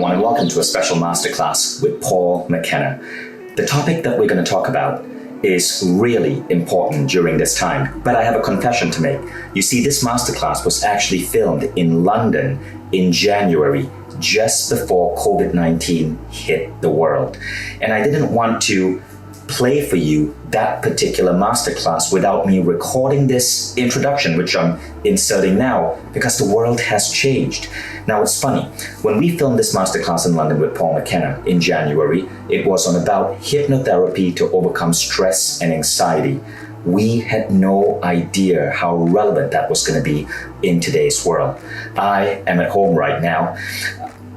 everyone, and welcome to a special masterclass with Paul McKenna. The topic that we're going to talk about is really important during this time, but I have a confession to make. You see, this masterclass was actually filmed in London in January, just before COVID-19 hit the world. And I didn't want to play for you that particular masterclass without me recording this introduction, which I'm inserting now, because the world has changed. Now, it's funny, when we filmed this masterclass in London with Paul McKenna in January, it was on about hypnotherapy to overcome stress and anxiety. We had no idea how relevant that was going to be in today's world. I am at home right now.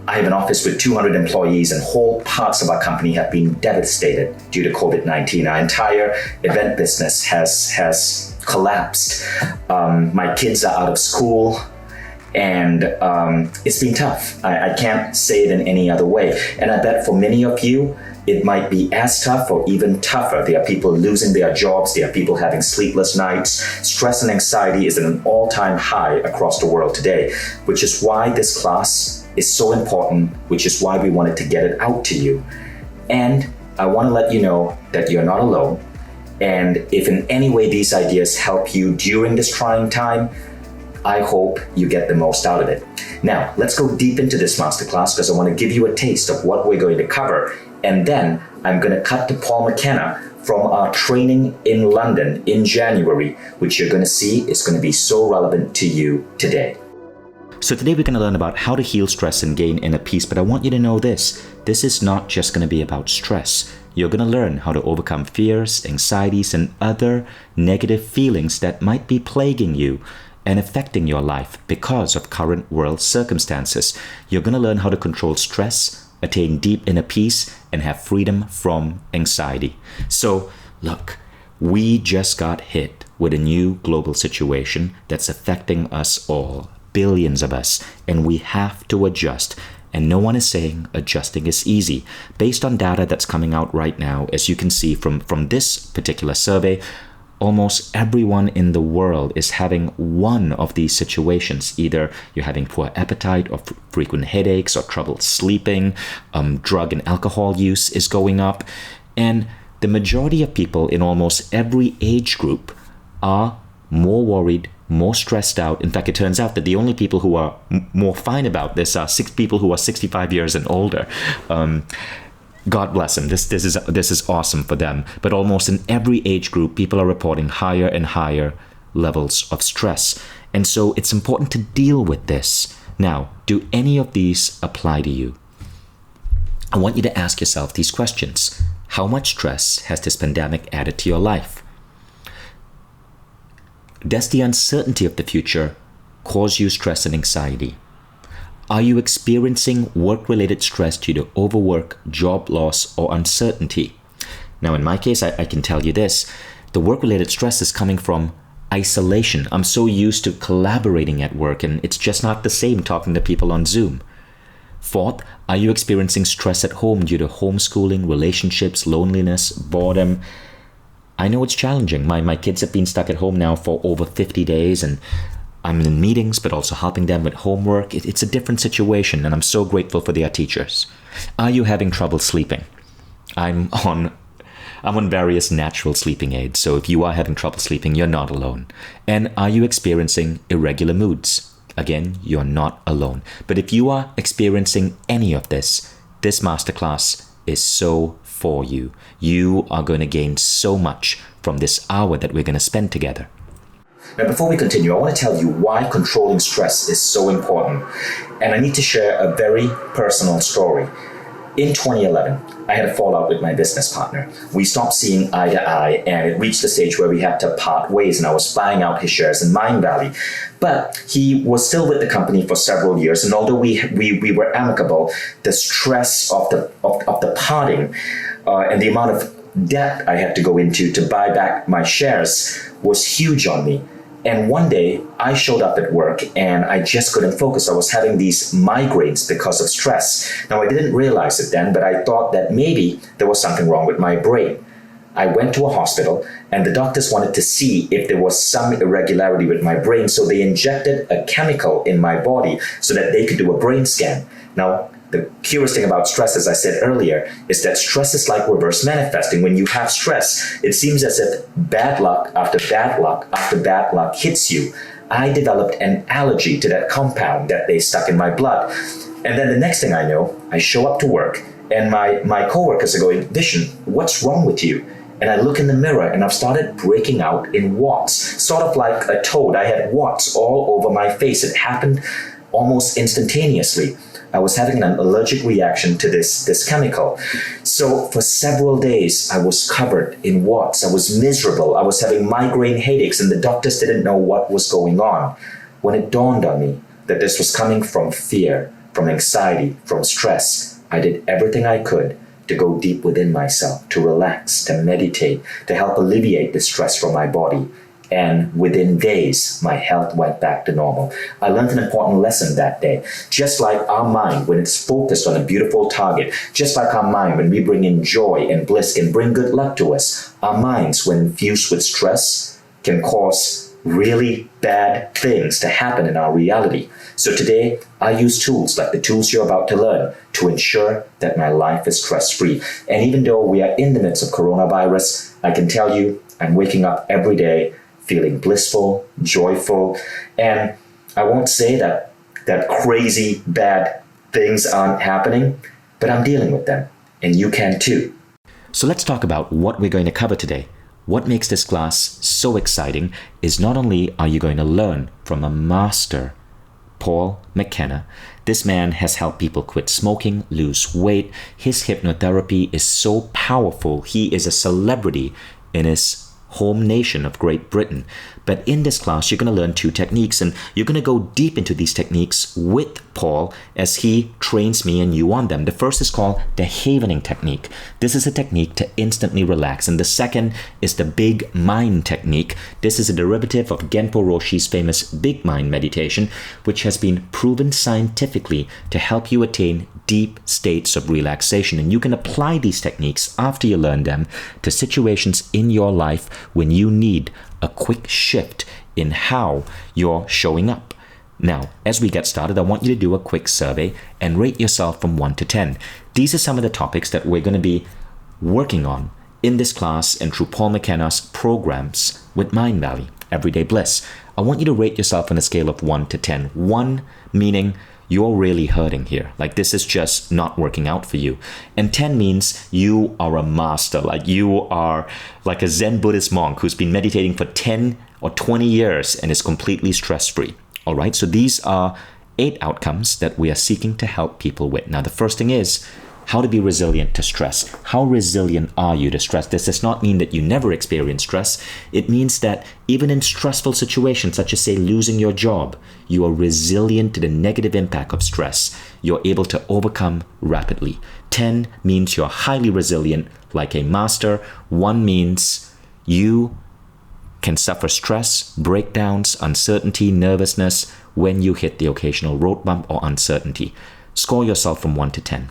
I have an office with 200 employees, and whole parts of our company have been devastated due to COVID-19. Our entire event business has collapsed. My kids are out of school, and it's been tough. I can't say it in any other way. And I bet for many of you, it might be as tough or even tougher. There are people losing their jobs. There are people having sleepless nights. Stress and anxiety is at an all-time high across the world today, which is why this class is so important, which is why we wanted to get it out to you. And I want to let you know that you're not alone. And if in any way these ideas help you during this trying time, I hope you get the most out of it. Now, let's go deep into this masterclass because I want to give you a taste of what we're going to cover. And then I'm going to cut to Paul McKenna from our training in London in January, which you're going to see is going to be so relevant to you today. So today we're going to learn about how to heal stress and gain inner peace, but I want you to know this. This is not just going to be about stress. You're going to learn how to overcome fears, anxieties, and other negative feelings that might be plaguing you and affecting your life because of current world circumstances. You're going to learn how to control stress, attain deep inner peace, and have freedom from anxiety. So, look, we just got hit with a new global situation that's affecting us all, billions of us, and we have to adjust. And no one is saying adjusting is easy. Based on data that's coming out right now, as you can see from this particular survey, almost everyone in the world is having one of these situations. Either you're having poor appetite or frequent headaches or trouble sleeping, drug and alcohol use is going up. And the majority of people in almost every age group are more worried, more stressed out. In fact, it turns out that the only people who are more fine about this are people who are 65 years and older. God bless them. This is awesome for them. But almost in every age group, people are reporting higher and higher levels of stress. And so it's important to deal with this. Now, do any of these apply to you? I want you to ask yourself these questions. How much stress has this pandemic added to your life? Does the uncertainty of the future cause you stress and anxiety? Are you experiencing work-related stress due to overwork, job loss, or uncertainty? Now, in my case, I can tell you this. The work-related stress is coming from isolation. I'm so used to collaborating at work, and it's just not the same talking to people on Zoom. Fourth, are you experiencing stress at home due to homeschooling, relationships, loneliness, boredom? I know it's challenging. My kids have been stuck at home now for over 50 days, and I'm in meetings, but also helping them with homework. It's a different situation, and I'm so grateful for their teachers. Are you having trouble sleeping? I'm on various natural sleeping aids, so if you are having trouble sleeping, you're not alone. And are you experiencing irregular moods? Again, you're not alone. But if you are experiencing any of this masterclass is so for you. You are going to gain so much from this hour that we're going to spend together. Now, before we continue, I want to tell you why controlling stress is so important. And I need to share a very personal story. In 2011, I had a fallout with my business partner. We stopped seeing eye to eye, and it reached the stage where we had to part ways, and I was buying out his shares in Mindvalley. But he was still with the company for several years, and although we were amicable, the stress of the parting and the amount of debt I had to go into to buy back my shares was huge on me. And one day I showed up at work and I just couldn't focus. I was having these migraines because of stress. Now, I didn't realize it then, but I thought that maybe there was something wrong with my brain. I went to a hospital and the doctors wanted to see if there was some irregularity with my brain. So they injected a chemical in my body so that they could do a brain scan. Now, The curious thing about stress, as I said earlier, is that stress is like reverse manifesting. When you have stress, it seems as if bad luck after bad luck after bad luck hits you. I developed an allergy to that compound that they stuck in my blood. And then the next thing I know, I show up to work and my coworkers are going, Vishen, what's wrong with you? And I look in the mirror and I've started breaking out in warts, sort of like a toad. I had warts all over my face. It happened almost instantaneously. I was having an allergic reaction to this chemical. So for several days, I was covered in warts. I was miserable. I was having migraine headaches and the doctors didn't know what was going on. When it dawned on me that this was coming from fear, from anxiety, from stress, I did everything I could to go deep within myself, to relax, to meditate, to help alleviate the stress from my body. And within days, my health went back to normal. I learned an important lesson that day. Just like our mind, when it's focused on a beautiful target, just like our mind, when we bring in joy and bliss, can bring good luck to us, our minds, when infused with stress, can cause really bad things to happen in our reality. So today, I use tools like the tools you're about to learn to ensure that my life is stress-free. And even though we are in the midst of coronavirus, I can tell you, I'm waking up every day feeling blissful, joyful, and I won't say that crazy bad things aren't happening, but I'm dealing with them, and you can too. So let's talk about what we're going to cover today. What makes this class so exciting is not only are you going to learn from a master, Paul McKenna. This man has helped people quit smoking, lose weight. His hypnotherapy is so powerful. He is a celebrity in his home nation of Great Britain. But in this class, you're going to learn 2 techniques, and you're going to go deep into these techniques with Paul as he trains me and you on them. The first is called the havening technique. This is a technique to instantly relax. And the second is the big mind technique. This is a derivative of Genpo Roshi's famous big mind meditation, which has been proven scientifically to help you attain deep states of relaxation. And you can apply these techniques after you learn them to situations in your life when you need a quick shift in how you're showing up. Now, as we get started, I want you to do a quick survey and rate yourself from 1 to 10. These are some of the topics that we're going to be working on in this class and through Paul McKenna's programs with Mindvalley, Everyday Bliss. I want you to rate yourself on a scale of 1 to 10. 1 meaning you're really hurting here. Like this is just not working out for you. And 10 means you are a master. Like you are like a Zen Buddhist monk who's been meditating for 10 or 20 years and is completely stress-free. All right. So these are 8 outcomes that we are seeking to help people with. Now, the first thing is how to be resilient to stress. How resilient are you to stress? This does not mean that you never experience stress. It means that even in stressful situations, such as say losing your job, you are resilient to the negative impact of stress. You're able to overcome rapidly. 10 means you're highly resilient, like a master. 1 means you can suffer stress, breakdowns, uncertainty, nervousness when you hit the occasional road bump or uncertainty. Score yourself from 1 to 10.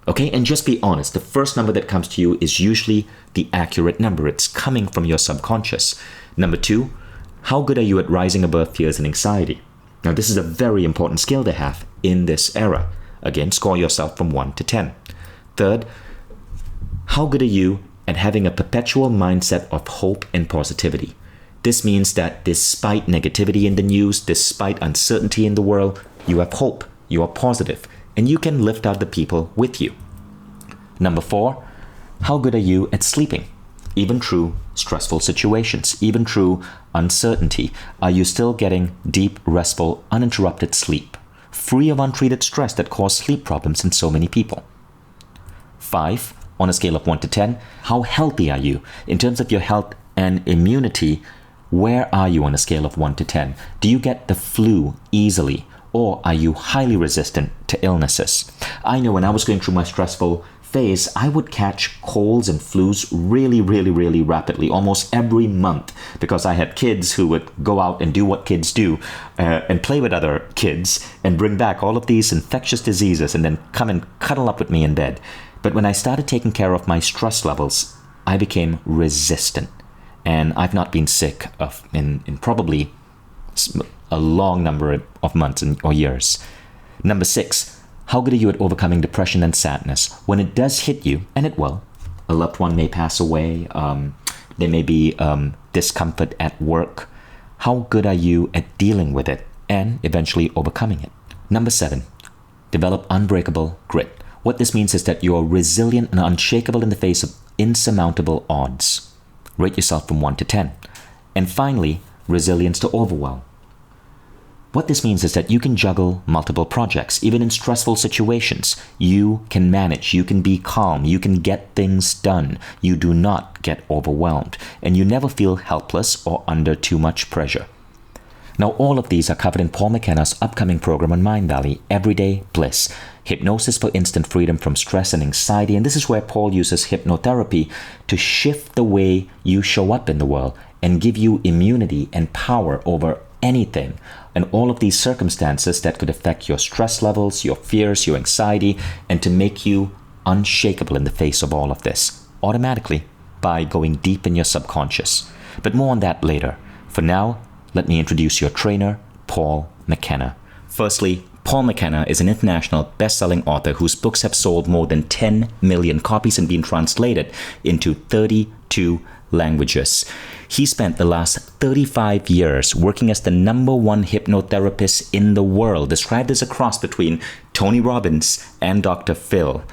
Okay, and just be honest. The first number that comes to you is usually the accurate number. It's coming from your subconscious. Number 2, how good are you at rising above fears and anxiety? Now, this is a very important skill to have in this era. Again, score yourself from 1 to 10. Third, how good are you at having a perpetual mindset of hope and positivity? This means that despite negativity in the news, despite uncertainty in the world, you have hope, you are positive, and you can lift out the people with you. Number 4, how good are you at sleeping? Even through stressful situations, even through uncertainty, are you still getting deep, restful, uninterrupted sleep, free of untreated stress that cause sleep problems in so many people? 5, on a scale of 1 to 10, how healthy are you? In terms of your health and immunity, where are you on a scale of 1 to 10? Do you get the flu easily? Or are you highly resistant to illnesses? I know when I was going through my stressful phase, I would catch colds and flus really, really, really rapidly, almost every month, because I had kids who would go out and do what kids do and play with other kids and bring back all of these infectious diseases and then come and cuddle up with me in bed. But when I started taking care of my stress levels, I became resistant. And I've not been sick in probably a long number of months or years. Number 6, How good are you at overcoming depression and sadness? When it does hit you, and it will, a loved one may pass away, there may be discomfort at work. How good are you at dealing with it and eventually overcoming it? Number 7, develop unbreakable grit. What this means is that you're resilient and unshakable in the face of insurmountable odds. Rate yourself from 1 to 10. And finally, resilience to overwhelm. What this means is that you can juggle multiple projects. Even in stressful situations, you can manage, you can be calm, you can get things done. You do not get overwhelmed, and you never feel helpless or under too much pressure. Now, all of these are covered in Paul McKenna's upcoming program on Mindvalley, Everyday Bliss, Hypnosis for Instant Freedom from Stress and Anxiety. And this is where Paul uses hypnotherapy to shift the way you show up in the world and give you immunity and power over anything and all of these circumstances that could affect your stress levels, your fears, your anxiety, and to make you unshakable in the face of all of this, automatically by going deep in your subconscious. But more on that later. For now, let me introduce your trainer, Paul McKenna. Firstly, Paul McKenna is an international best-selling author whose books have sold more than 10 million copies and been translated into 32 languages. He spent the last 35 years working as the #1 hypnotherapist in the world, described as a cross between Tony Robbins and Dr. Phil.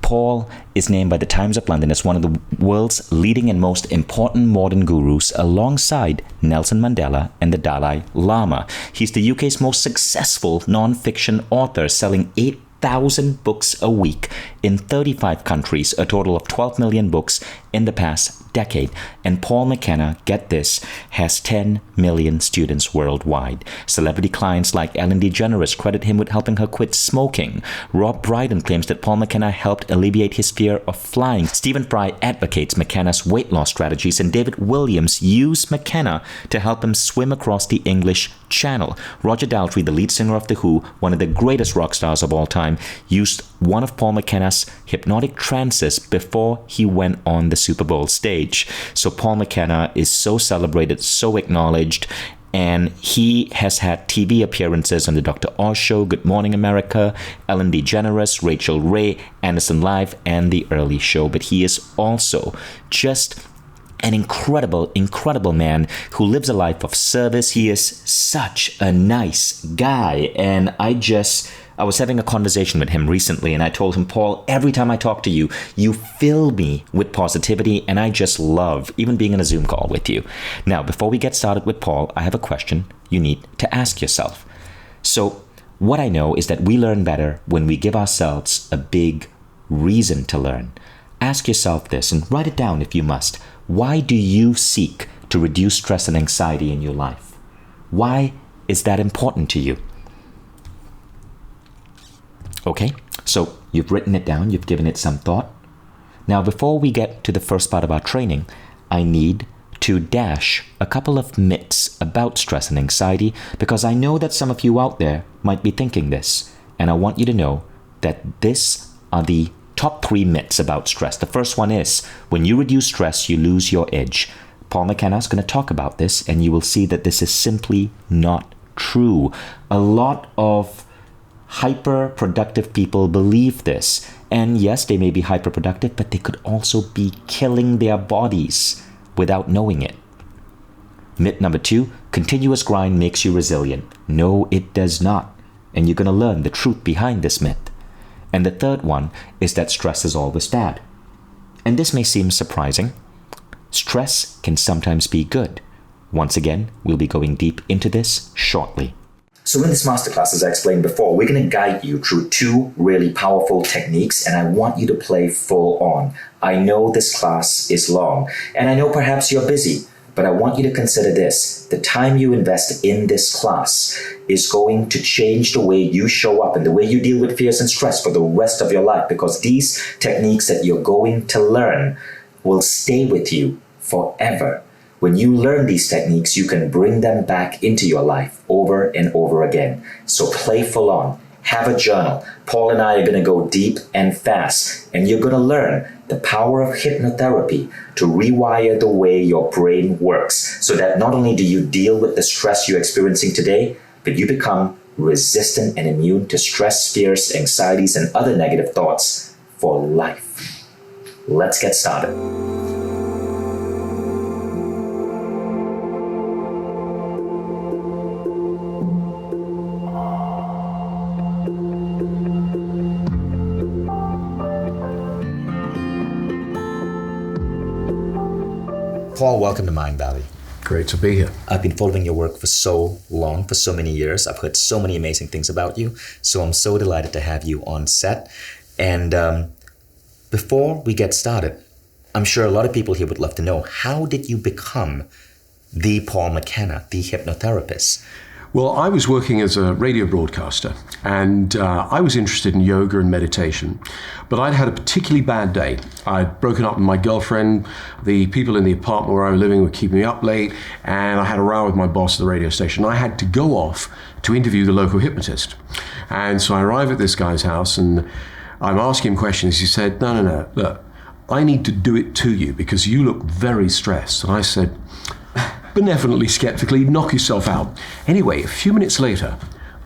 Paul is named by the Times of London as one of the world's leading and most important modern gurus, alongside Nelson Mandela and the Dalai Lama. He's the UK's most successful non-fiction author, selling 8,000 books a week in 35 countries, a total of 12 million books in the past decade. And Paul McKenna, get this, has 10 million students worldwide. Celebrity clients like Ellen DeGeneres credit him with helping her quit smoking. Rob Brydon claims that Paul McKenna helped alleviate his fear of flying. Stephen Fry advocates McKenna's weight loss strategies, and David Williams used McKenna to help him swim across the English Channel. Roger Daltrey, the lead singer of The Who, one of the greatest rock stars of all time, used one of Paul McKenna's hypnotic trances before he went on the Super Bowl stage. So Paul McKenna is so celebrated, so acknowledged, and he has had TV appearances on the Dr. Oz Show, Good Morning America, Ellen DeGeneres, Rachel Ray, Anderson Live, and The Early Show. But he is also just an incredible man who lives a life of service. He is such a nice guy, and I was having a conversation with him recently, and I told him, Paul, every time I talk to you, you fill me with positivity, and I just love even being in a Zoom call with you. Now, before we get started with Paul, I have a question you need to ask yourself. So, what I know is that we learn better when we give ourselves a big reason to learn. Ask yourself this, and write it down if you must. Why do you seek to reduce stress and anxiety in your life? Why is that important to you? Okay, so you've written it down, you've given it some thought. Now, before we get to the first part of our training, I need to dash a couple of myths about stress and anxiety, because I know that some of you out there might be thinking this, and I want you to know that these are the top 3 myths about stress. The first one is, when you reduce stress, you lose your edge. Paul McKenna is going to talk about this, and you will see that this is simply not true. A lot of hyper-productive people believe this. And yes, they may be hyper-productive, but they could also be killing their bodies without knowing it. Myth number 2, continuous grind makes you resilient. No, it does not. And you're going to learn the truth behind this myth. And the third one is that stress is always bad. And this may seem surprising. Stress can sometimes be good. Once again, we'll be going deep into this shortly. So in this masterclass, as I explained before, we're going to guide you through 2 really powerful techniques, and I want you to play full on. I know this class is long, and I know perhaps you're busy, but I want you to consider this. The time you invest in this class is going to change the way you show up and the way you deal with fears and stress for the rest of your life, because these techniques that you're going to learn will stay with you forever. When you learn these techniques, you can bring them back into your life over and over again. So play full on. Have a journal. Paul and I are going to go deep and fast, and you're going to learn the power of hypnotherapy to rewire the way your brain works, so that not only do you deal with the stress you're experiencing today, but you become resistant and immune to stress, fears, anxieties, and other negative thoughts for life. Let's get started. Paul, welcome to Mindvalley. Great to be here. I've been following your work for so long, for so many years. I've heard so many amazing things about you. So I'm so delighted to have you on set. And before we get started, I'm sure a lot of people here would love to know, how did you become the Paul McKenna, the hypnotherapist? Well, I was working as a radio broadcaster, and I was interested in yoga and meditation, but I'd had a particularly bad day. I'd broken up with my girlfriend, the people in the apartment where I was living were keeping me up late, and I had a row with my boss at the radio station. I had to go off to interview the local hypnotist. And so I arrive at this guy's house, and I'm asking him questions. He said, no, look, I need to do it to you because you look very stressed. And I said, benevolently, skeptically, knock yourself out. Anyway, a few minutes later,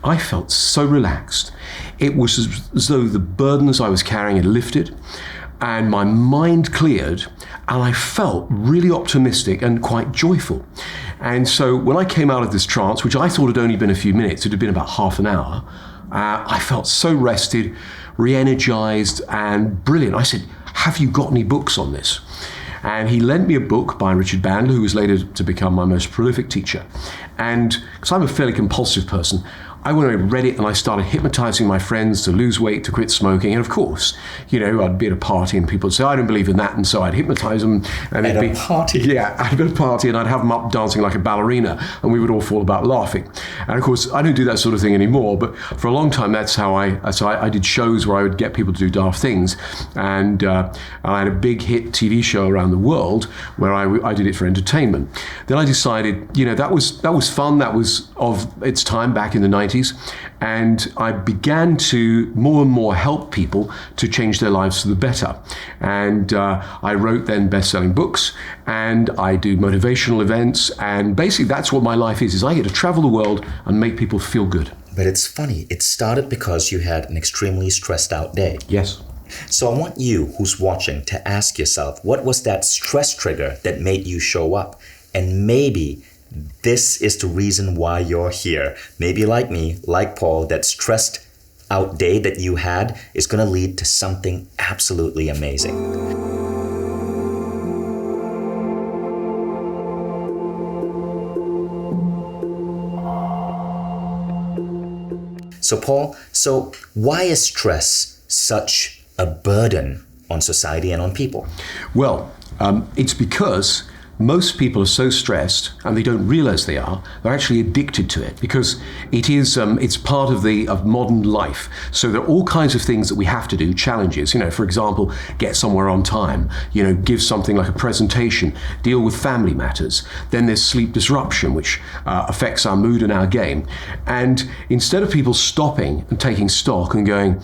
I felt so relaxed. It was as though the burdens I was carrying had lifted and my mind cleared, and I felt really optimistic and quite joyful. And so when I came out of this trance, which I thought had only been a few minutes, it had been about half an hour, I felt so rested, re-energized and brilliant. I said, have you got any books on this? And he lent me a book by Richard Bandler, who was later to become my most prolific teacher. And because I'm a fairly compulsive person, I went and read it and I started hypnotizing my friends to lose weight, to quit smoking. And of course, I'd be at a party and people would say, I don't believe in that. And so I'd hypnotize them. And at a party? Yeah, I'd be at a party and I'd have them up dancing like a ballerina and we would all fall about laughing. And of course, I don't do that sort of thing anymore. But for a long time, that's how I did shows where I would get people to do daft things. And I had a big hit TV show around the world where I did it for entertainment. Then I decided, that was fun. That was of its time back in the 90s. And I began to more and more help people to change their lives for the better. And I wrote then best-selling books, and I do motivational events. And basically that's what my life is I get to travel the world and make people feel good. But it's funny, it started because you had an extremely stressed out day. Yes. So I want you who's watching to ask yourself, what was that stress trigger that made you show up? And maybe this is the reason why you're here. Maybe like me, like Paul, that stressed out day that you had is going to lead to something absolutely amazing. So Paul, why is stress such a burden on society and on people? Well, it's because most people are so stressed, and they don't realize they're actually addicted to it because it's part of modern life. So there are all kinds of things that we have to do, challenges, for example, get somewhere on time, give something like a presentation, deal with family matters. Then there's sleep disruption, which affects our mood and our game. And instead of people stopping and taking stock and going,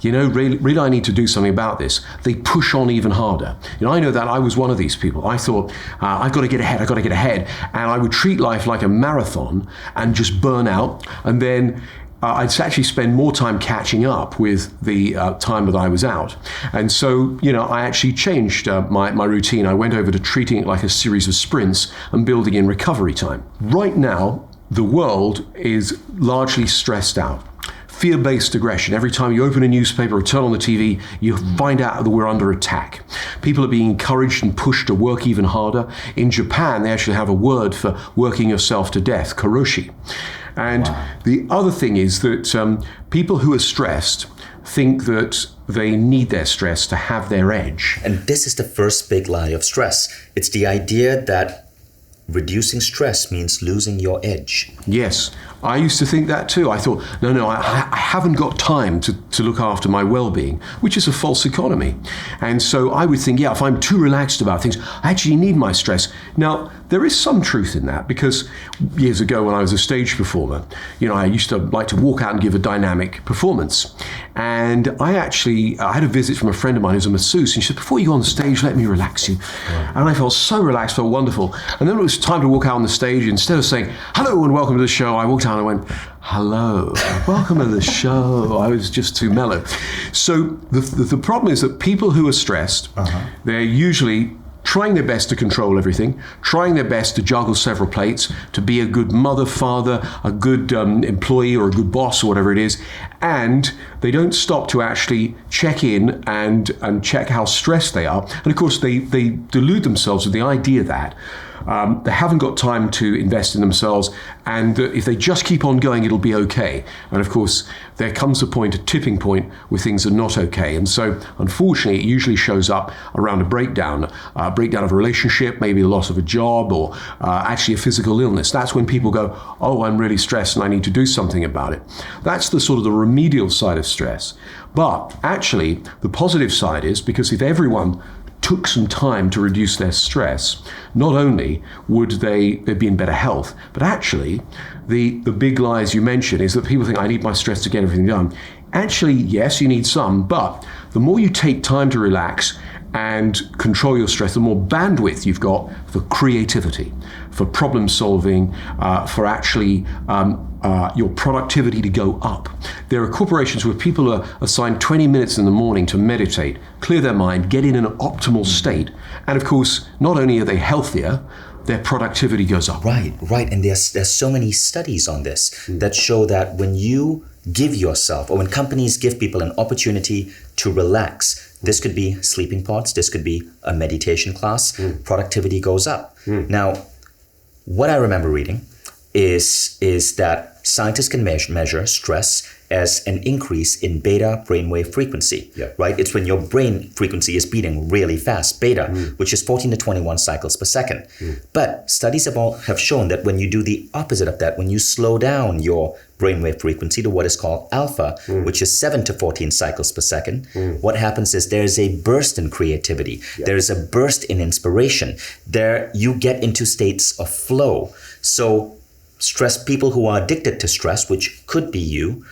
really I need to do something about this, they push on even harder. I know that I was one of these people. I thought, I've got to get ahead. And I would treat life like a marathon and just burn out. And then I'd actually spend more time catching up with the time that I was out. And so, I actually changed my routine. I went over to treating it like a series of sprints and building in recovery time. Right now, the world is largely stressed out. Fear-based aggression. Every time you open a newspaper or turn on the TV, you find out that we're under attack. People are being encouraged and pushed to work even harder. In Japan, they actually have a word for working yourself to death, karoshi. And the other thing is that people who are stressed think that they need their stress to have their edge. And this is the first big lie of stress. It's the idea that reducing stress means losing your edge. Yes, I used to think that too. I thought, no, I haven't got time to look after my well-being, which is a false economy. And so I would think, if I'm too relaxed about things, I actually need my stress. Now, there is some truth in that because years ago when I was a stage performer, I used to like to walk out and give a dynamic performance. And I had a visit from a friend of mine who's a masseuse, and she said, before you go on the stage, let me relax you. And I felt so relaxed, felt wonderful. And then it was time to walk out on the stage. Instead of saying, hello and welcome to the show, I walked out down and went, hello, welcome to the show. I was just too mellow. So the problem is that people who are stressed, they're usually trying their best to control everything, trying their best to juggle several plates, to be a good mother, father, a good employee or a good boss or whatever it is, and they don't stop to actually check in and check how stressed they are. And of course, they delude themselves with the idea that they haven't got time to invest in themselves, and if they just keep on going, it'll be okay. And of course, there comes a tipping point where things are not okay. And so, unfortunately, it usually shows up around a breakdown of a relationship, maybe the loss of a job, or actually a physical illness. That's when people go, oh, I'm really stressed and I need to do something about it. That's the sort of the remedial side of stress. But actually, the positive side is, because if everyone took some time to reduce their stress, not only would they be in better health, but actually the big lies you mentioned is that people think, I need my stress to get everything done. Actually, yes, you need some, but the more you take time to relax and control your stress, the more bandwidth you've got for creativity, for problem solving, for actually your productivity to go up. There are corporations where people are assigned 20 minutes in the morning to meditate, clear their mind, get in an optimal state. And of course, not only are they healthier, their productivity goes up. Right. And there's so many studies on this that show that when you give yourself, or when companies give people an opportunity to relax, this could be sleeping pods, this could be a meditation class, productivity goes up. Now, what I remember reading is that scientists can measure stress as an increase in beta brainwave frequency, right? It's when your brain frequency is beating really fast, beta, which is 14 to 21 cycles per second. But studies have shown that when you do the opposite of that, when you slow down your brainwave frequency to what is called alpha, which is 7 to 14 cycles per second, what happens is there's a burst in creativity. There is a burst in inspiration. There you get into states of flow. So people who are addicted to stress, which could be you,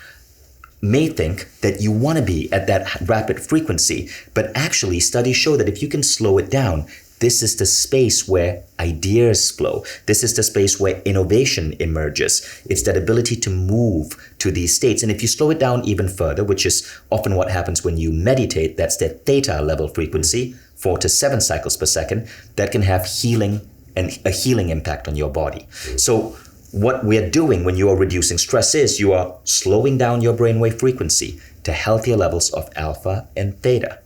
may think that you want to be at that rapid frequency. But actually, studies show that if you can slow it down, this is the space where ideas flow. This is the space where innovation emerges. It's that ability to move to these states. And if you slow it down even further, which is often what happens when you meditate, that's that theta level frequency, 4 to 7 cycles per second, that can have healing and a healing impact on your body. So what we're doing when you are reducing stress is you are slowing down your brainwave frequency to healthier levels of alpha and theta.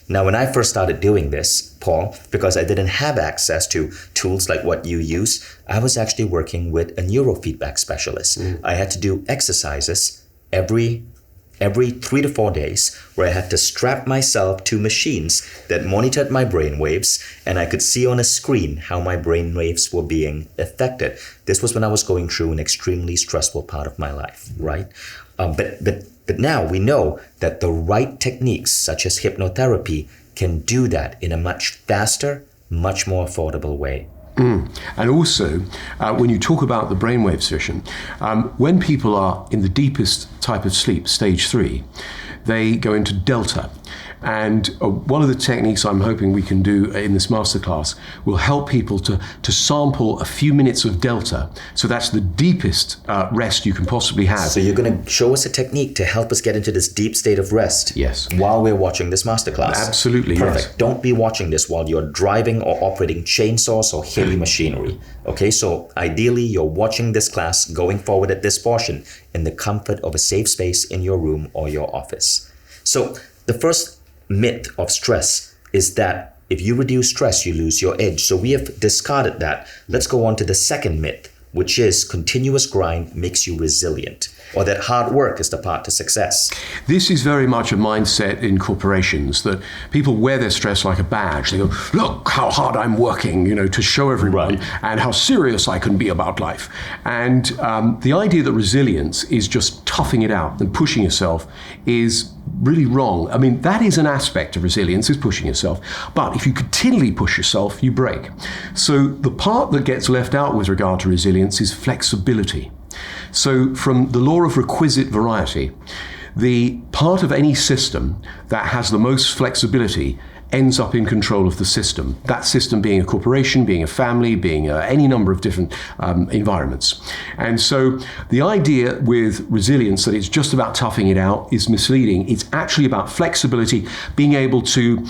Now, when I first started doing this, Paul, because I didn't have access to tools like what you use, I was actually working with a neurofeedback specialist. I had to do exercises every 3 to 4 days where I had to strap myself to machines that monitored my brain waves, and I could see on a screen how my brain waves were being affected. This was when I was going through an extremely stressful part of my life, right? But now we know that the right techniques, such as hypnotherapy, can do that in a much faster, much more affordable way. And also, when you talk about the brainwave session, when people are in the deepest type of sleep, stage 3, they go into delta. And one of the techniques I'm hoping we can do in this masterclass will help people to sample a few minutes of delta. So that's the deepest rest you can possibly have. So you're going to show us a technique to help us get into this deep state of rest. Yes. While we're watching this masterclass. Absolutely. Perfect. Yes. Don't be watching this while you're driving or operating chainsaws or heavy machinery. Okay, so ideally you're watching this class going forward at this portion in the comfort of a safe space in your room or your office. So the first myth of stress is that if you reduce stress, you lose your edge. So we have discarded that. Let's go on to the second myth, which is continuous grind makes you resilient, or that hard work is the path to success. This is very much a mindset in corporations that people wear their stress like a badge. They go, look how hard I'm working, to show everyone and how serious I can be about life. And the idea that resilience is just toughing it out and pushing yourself is really wrong. I mean, that is an aspect of resilience, is pushing yourself. But if you continually push yourself, you break. So the part that gets left out with regard to resilience is flexibility. So from the law of requisite variety, the part of any system that has the most flexibility ends up in control of the system. That system being a corporation, being a family, being any number of different environments. And so the idea with resilience that it's just about toughing it out is misleading. It's actually about flexibility, being able to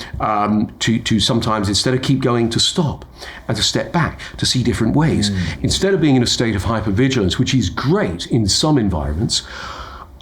sometimes, instead of keep going, to stop and to step back, to see different ways. Instead of being in a state of hypervigilance, which is great in some environments,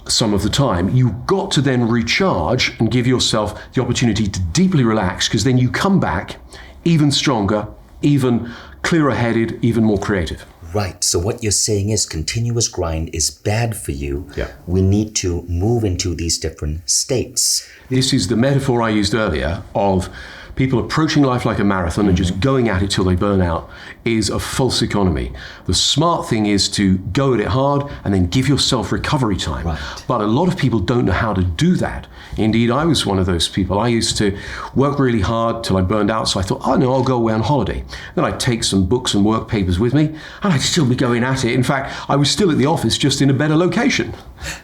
some of the time, you've got to then recharge and give yourself the opportunity to deeply relax, because then you come back even stronger, even clearer headed, even more creative. Right. So what you're saying is continuous grind is bad for you. Yeah. We need to move into these different states. This is the metaphor I used earlier of people approaching life like a marathon and just going at it till they burn out is a false economy. The smart thing is to go at it hard and then give yourself recovery time. Right. But a lot of people don't know how to do that. Indeed, I was one of those people. I used to work really hard till I burned out, so I thought, oh no, I'll go away on holiday. Then I'd take some books and work papers with me, and I'd still be going at it. In fact, I was still at the office, just in a better location.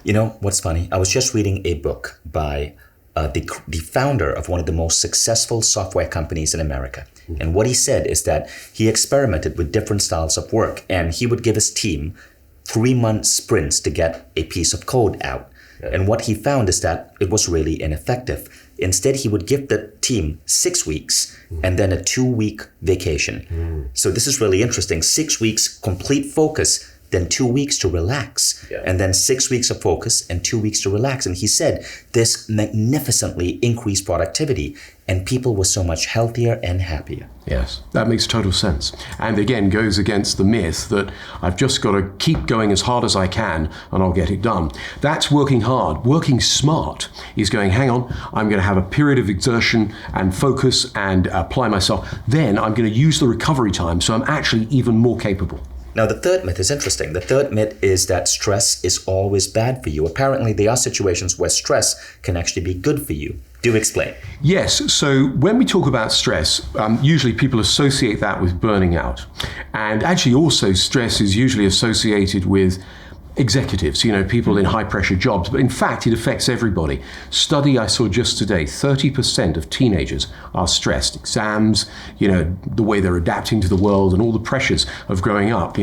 You know, what's funny? I was just reading a book by the founder of one of the most successful software companies in America. And what he said is that he experimented with different styles of work, and he would give his team 3-month sprints to get a piece of code out. And what he found is that it was really ineffective. Instead, he would give the team 6 weeks and then a 2-week vacation. So this is really interesting. 6 weeks complete focus, then 2 weeks to relax, and then 6 weeks of focus and 2 weeks to relax. And he said this magnificently increased productivity, and people were so much healthier and happier. Yes, that makes total sense. And again, goes against the myth that I've just got to keep going as hard as I can and I'll get it done. That's working hard. Working smart is going, hang on, I'm going to have a period of exertion and focus and apply myself. Then I'm going to use the recovery time so I'm actually even more capable. Now, the third myth is interesting. The third myth is that stress is always bad for you. Apparently, there are situations where stress can actually be good for you. Do explain. Yes, so when we talk about stress, usually people associate that with burning out. And actually also stress is usually associated with executives, people in high pressure jobs, but in fact it affects everybody. Study I saw just today, 30% of teenagers are stressed. Exams, the way they're adapting to the world and all the pressures of growing up,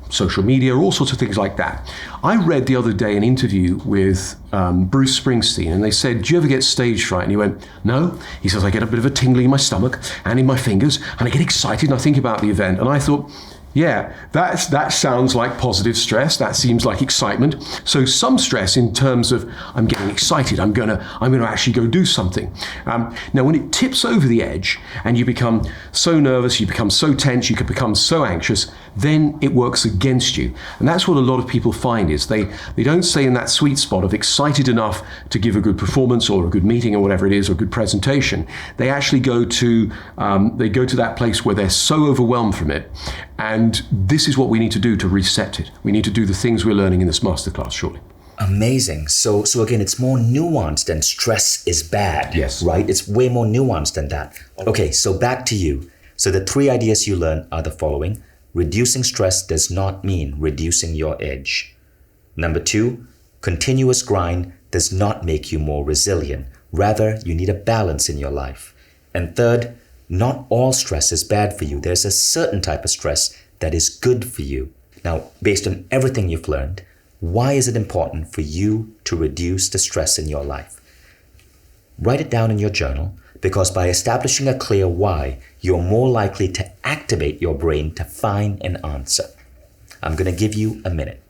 social media, all sorts of things like that. I read the other day an interview with Bruce Springsteen, and they said, do you ever get stage fright? And he went, no. He says, I get a bit of a tingling in my stomach and in my fingers, and I get excited and I think about the event. And I thought, yeah, that sounds like positive stress. That seems like excitement. So some stress in terms of I'm getting excited. I'm gonna actually go do something. Now, when it tips over the edge and you become so nervous, you become so tense, you can become so anxious, then it works against you. And that's what a lot of people find is they don't stay in that sweet spot of excited enough to give a good performance or a good meeting or whatever it is, or a good presentation. They actually go to that place where they're so overwhelmed from it. And this is what we need to do to reset it. We need to do the things we're learning in this masterclass shortly. Amazing. So again, it's more nuanced than stress is bad. Yes. Right? It's way more nuanced than that. Okay, so back to you. So the 3 ideas you learn are the following. Reducing stress does not mean reducing your edge. Number 2, continuous grind does not make you more resilient. Rather, you need a balance in your life. And third, not all stress is bad for you. There's a certain type of stress that is good for you. Now, based on everything you've learned, why is it important for you to reduce the stress in your life? Write it down in your journal, because by establishing a clear why, you're more likely to activate your brain to find an answer. I'm going to give you a minute.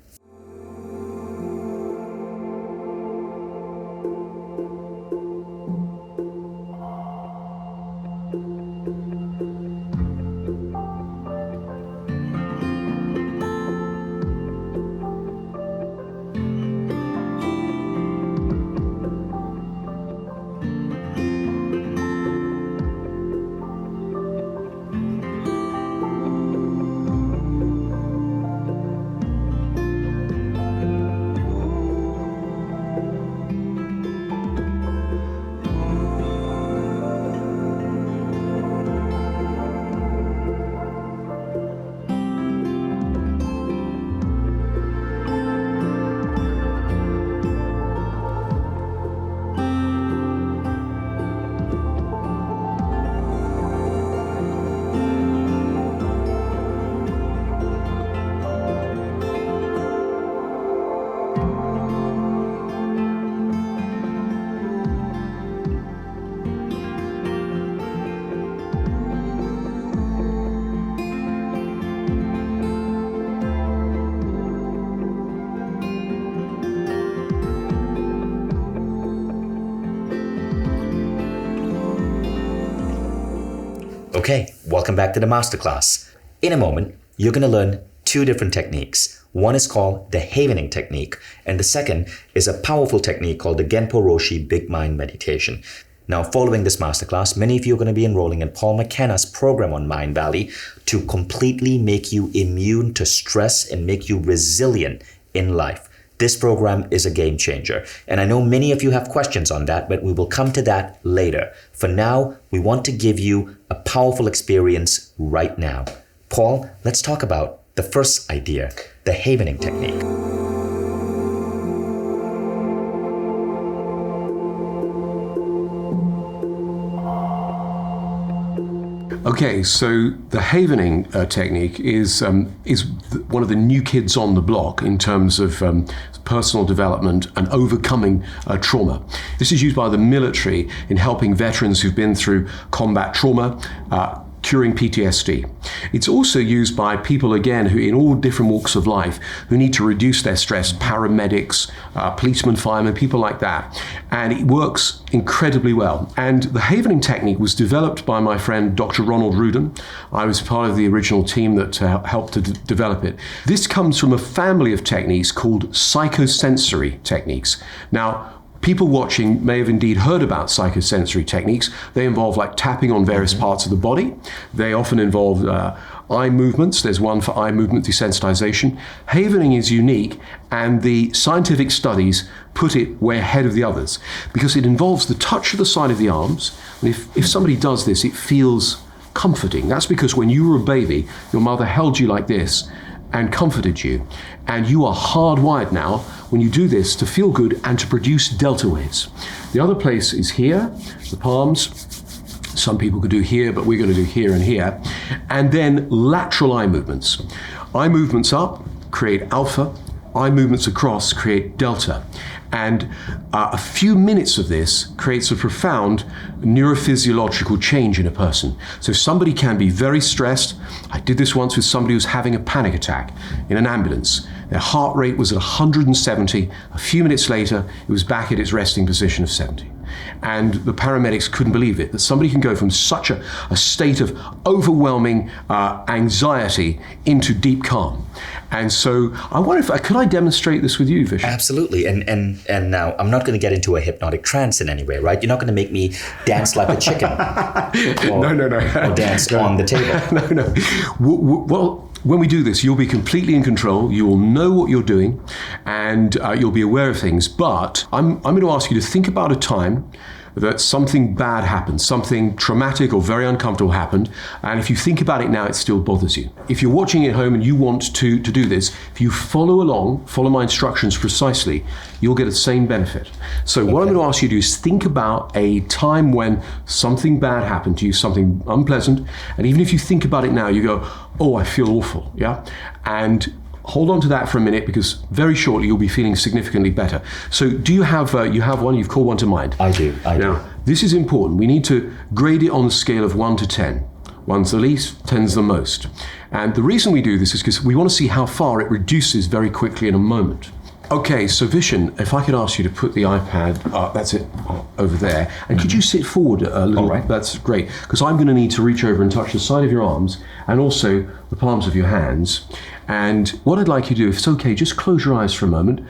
Okay, welcome back to the Masterclass. In a moment, you're going to learn two different techniques. One is called the Havening technique, and the second is a powerful technique called the Genpo Roshi Big Mind Meditation. Now, following this masterclass, many of you are going to be enrolling in Paul McKenna's program on Mindvalley to completely make you immune to stress and make you resilient in life. This program is a game changer, and I know many of you have questions on that, but we will come to that later. For now, we want to give you a powerful experience right now. Paul, let's talk about the first idea, the Havening technique. Okay, so the Havening technique is one of the new kids on the block in terms of personal development and overcoming trauma. This is used by the military in helping veterans who've been through combat trauma, curing PTSD. It's also used by people, again, who in all different walks of life, who need to reduce their stress, paramedics, policemen, firemen, people like that. And it works incredibly well. And the Havening technique was developed by my friend, Dr. Ronald Rudin. I was part of the original team that helped to develop it. This comes from a family of techniques called psychosensory techniques. Now, people watching may have indeed heard about psychosensory techniques. They involve like tapping on various parts of the body. They often involve eye movements. There's one for eye movement desensitization. Havening is unique, and the scientific studies put it way ahead of the others because it involves the touch of the side of the arms. And if somebody does this, it feels comforting. That's because when you were a baby, your mother held you like this and comforted you. And you are hardwired now, when you do this, to feel good and to produce delta waves. The other place is here, the palms. Some people could do here, but we're going to do here and here. And then lateral eye movements. Eye movements up create alpha. Eye movements across create delta. And a few minutes of this creates a profound neurophysiological change in a person. So somebody can be very stressed. I did this once with somebody who was having a panic attack in an ambulance. Their heart rate was at 170. A few minutes later, it was back at its resting position of 70. And the paramedics couldn't believe it, that somebody can go from such a state of overwhelming anxiety into deep calm. And so I wonder could I demonstrate this with you, Vishen? Absolutely. And now I'm not going to get into a hypnotic trance in any way, right? You're not going to make me dance like a chicken. No. Or dance on the table. No. Well, when we do this, you'll be completely in control. You will know what you're doing, and you'll be aware of things. But I'm going to ask you to think about a time that something bad happened, something traumatic or very uncomfortable happened, and if you think about it now, it still bothers you. If you're watching at home and you want to do this, if you follow my instructions precisely, you'll get the same benefit. So what I'm going to ask you to do is think about a time when something bad happened to you, something unpleasant, and even if you think about it now, you go, oh, I feel awful, yeah? And hold on to that for a minute, because very shortly you'll be feeling significantly better. So do you have one? You've called one to mind? I do. Now, this is important. We need to grade it on the scale of 1 to 10. 1's the least, 10's the most. And the reason we do this is because we want to see how far it reduces very quickly in a moment. Okay, so Vishen, if I could ask you to put the iPad, that's it, over there, and could you sit forward a little? All right. That's great, because I'm going to need to reach over and touch the side of your arms and also the palms of your hands. And what I'd like you to do, if it's okay, just close your eyes for a moment.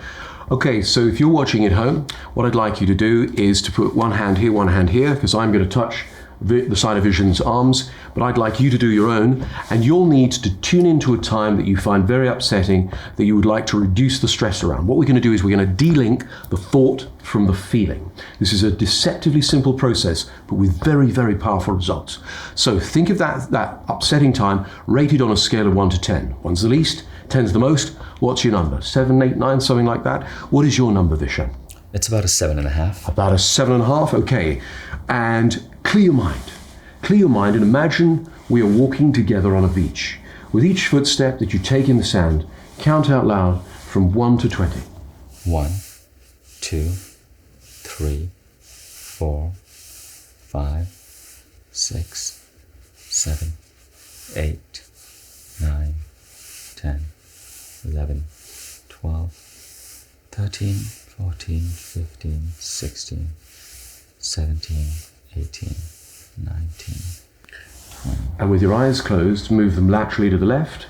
Okay, so if you're watching at home, what I'd like you to do is to put one hand here, because I'm going to touch the side of Vishen's arms, but I'd like you to do your own, and you'll need to tune into a time that you find very upsetting, that you would like to reduce the stress around. What we're going to do is we're going to de-link the thought from the feeling. This is a deceptively simple process, but with very, very powerful results. So think of that upsetting time rated on a scale of 1 to 10. 1's the least, 10's the most. What's your number? 7, 8, 9, something like that? What is your number, Vishen? It's about a 7.5. About a 7.5, okay. And clear your mind and imagine we are walking together on a beach. With each footstep that you take in the sand, count out loud from 1 to 20. 1, 2, 3, 4, 5, 6, 7, 8, 9, 10, 11, 12, 13, 14, 15, 16, 17, 18, 19, And with your eyes closed, move them laterally to the left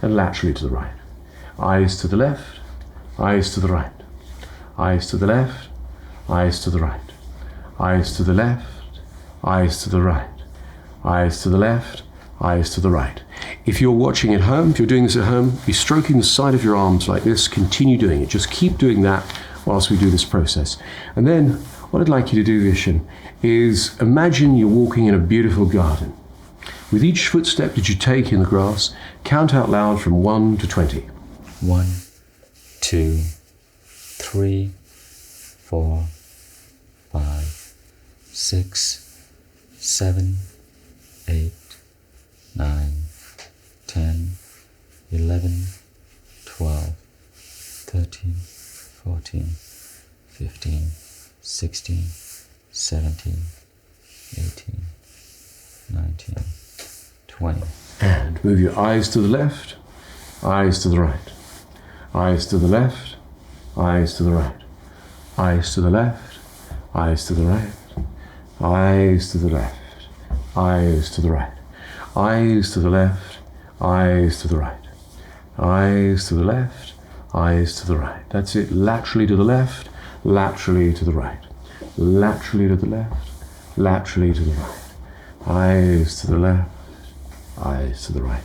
and laterally to the right. Eyes to the left, eyes to the right. Eyes to the left, eyes to the right. Eyes to the left, eyes to the right. Eyes to the left, eyes to the right. If you're watching at home, if you're doing this at home, be stroking the side of your arms like this. Continue doing it. Just keep doing that whilst we do this process. And then what I'd like you to do, Vishen, is imagine you're walking in a beautiful garden. With each footstep that you take in the grass, count out loud from 1 to 20. 1, 2, 3, 4, 5, 6, 7, 8, 9, 10, 11, 12, 13, 14, 15, 16, 17, 18, 19, 20. And move your eyes to the left, eyes to the right. Eyes to the left, eyes to the right. Eyes to the left, eyes to the right. Eyes to the left, eyes to the right. Eyes to the left, eyes to the right. Eyes to the left, eyes to the right. That's it. Laterally to the left, laterally to the right. Laterally to the left, laterally to the right. Eyes to the left, eyes to the right.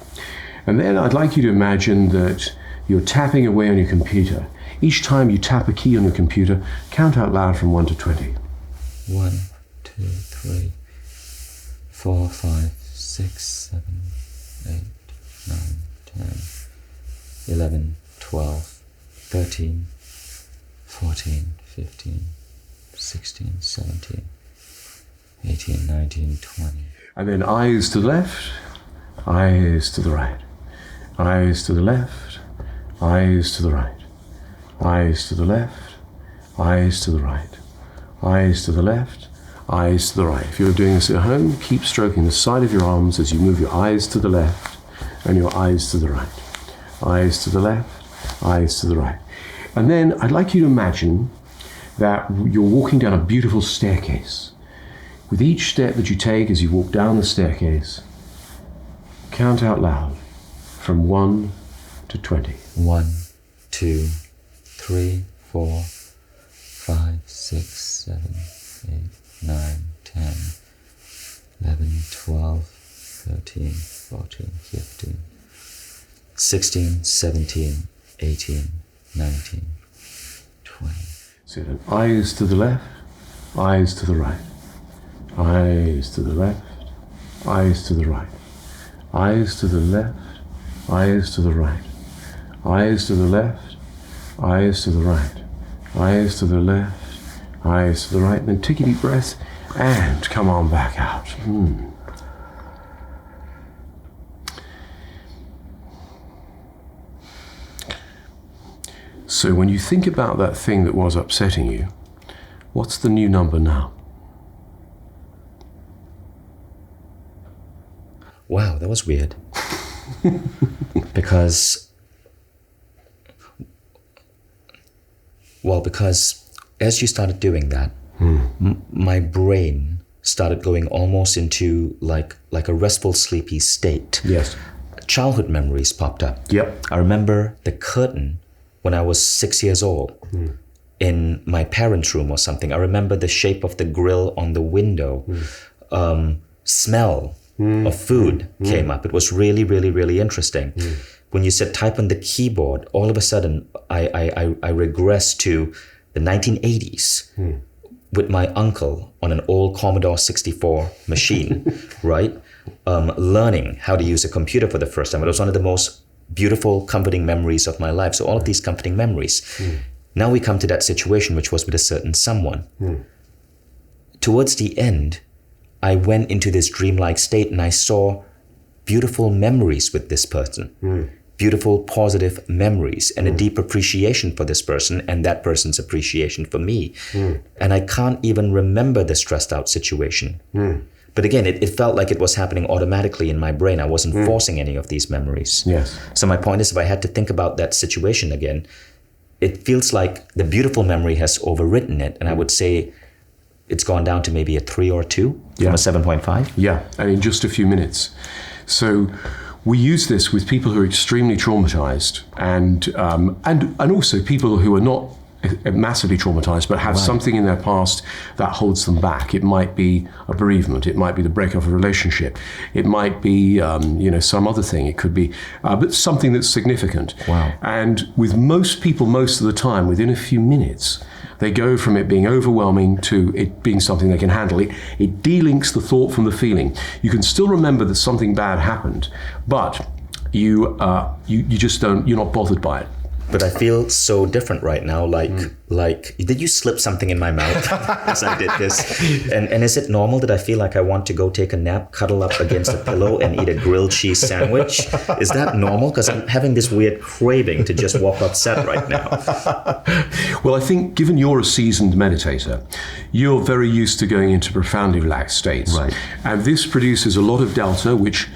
And then I'd like you to imagine that you're tapping away on your computer. Each time you tap a key on your computer, count out loud from 1 to 20. 1, 2, 3, 4, 5, 6, 7, 8, 9, 10, 11, 12, 13, 14, 15, 16, 17, 18, 19, 20. And then eyes to the left, eyes to the right. Eyes to the left, eyes to the right. Eyes to the left, eyes to the right. Eyes to the left, eyes to the right. If you're doing this at home, keep stroking the side of your arms as you move your eyes to the left and your eyes to the right. Eyes to the left, eyes to the right. And then I'd like you to imagine that you're walking down a beautiful staircase. With each step that you take as you walk down the staircase, count out loud from 1 to 20. 1, 2, 3, 4, 5, 6, 7, 8, 9, 10, 11, 12, 13, 14, 15, 16, 17, 18, 19, 20. So then eyes to the left, eyes to the right. Eyes to the left, eyes to the right. Eyes to the left, eyes to the right. Eyes to the left, eyes to the right. Eyes to the left, eyes to the right. And then take a deep breath and come on back out. So when you think about that thing that was upsetting you, what's the new number now? Wow, that was weird. because as you started doing that, my brain started going almost into like a restful, sleepy state. Yes. Childhood memories popped up. Yep. I remember the curtain when I was 6 years old in my parents' room or something. I remember the shape of the grill on the window. Smell of food came up. It was really, really, really interesting. When you said type on the keyboard, all of a sudden I regressed to the 1980s with my uncle on an old Commodore 64 machine, right? Learning how to use a computer for the first time. It was one of the most beautiful, comforting memories of my life. So all of these comforting memories. Now we come to that situation, which was with a certain someone. Towards the end, I went into this dreamlike state and I saw beautiful memories with this person. Beautiful, positive memories and a deep appreciation for this person and that person's appreciation for me. And I can't even remember the stressed out situation. But again, it felt like it was happening automatically in my brain. I wasn't forcing any of these memories. Yes. So my point is, if I had to think about that situation again, it feels like the beautiful memory has overwritten it. And I would say it's gone down to maybe a 3 or 2 from Yeah. a 7.5? Yeah, and in just a few minutes. So we use this with people who are extremely traumatized and also people who are not massively traumatized but have something in their past that holds them back. It might be a bereavement, it might be the breakup of a relationship, it might be some other thing, it could be but something that's significant. Wow. And with most people, most of the time, within a few minutes, they go from it being overwhelming to it being something they can handle. It delinks the thought from the feeling. You can still remember that something bad happened, but you just don't. You're not bothered by it. But I feel so different right now. Like, did you slip something in my mouth as I did this? And is it normal that I feel like I want to go take a nap, cuddle up against a pillow, and eat a grilled cheese sandwich? Is that normal? Because I'm having this weird craving to just walk off set right now. Well, I think given you're a seasoned meditator, you're very used to going into profoundly relaxed states. Right. And this produces a lot of delta, which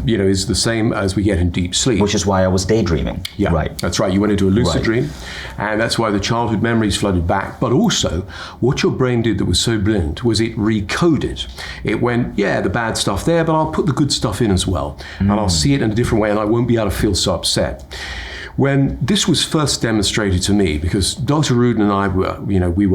is the same as we get in deep sleep. Which is why I was daydreaming. Yeah, Right. That's right. You went into a lucid Right. dream, and that's why the childhood memories flooded back. But also, what your brain did that was so brilliant was it recoded. It went, yeah, the bad stuff there, but I'll put the good stuff in as well, and I'll see it in a different way, and I won't be able to feel so upset. When this was first demonstrated to me, because Dr. Rudin and I were, we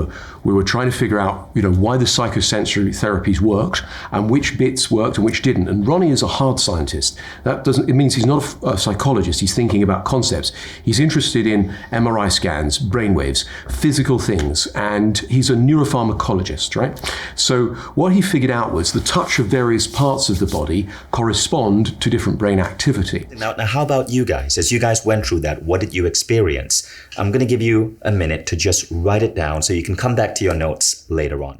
were trying to figure out, why the psychosensory therapies worked and which bits worked and which didn't. And Ronnie is a hard scientist. It means he's not a psychologist. He's thinking about concepts. He's interested in MRI scans, brainwaves, physical things, and he's a neuropharmacologist, right? So what he figured out was the touch of various parts of the body correspond to different brain activity. Now, how about you guys? As you guys went through that, what did you experience? I'm going to give you a minute to just write it down so you can come back to your notes later on.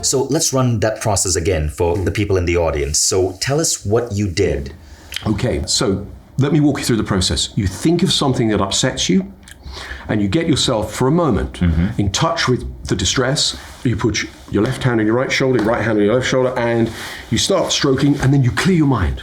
So let's run that process again for the people in the audience. So tell us what you did. Okay, so let me walk you through the process. You think of something that upsets you, and you get yourself for a moment in touch with the distress. You put your left hand on your right shoulder, your right hand on your left shoulder, and you start stroking, and then you clear your mind.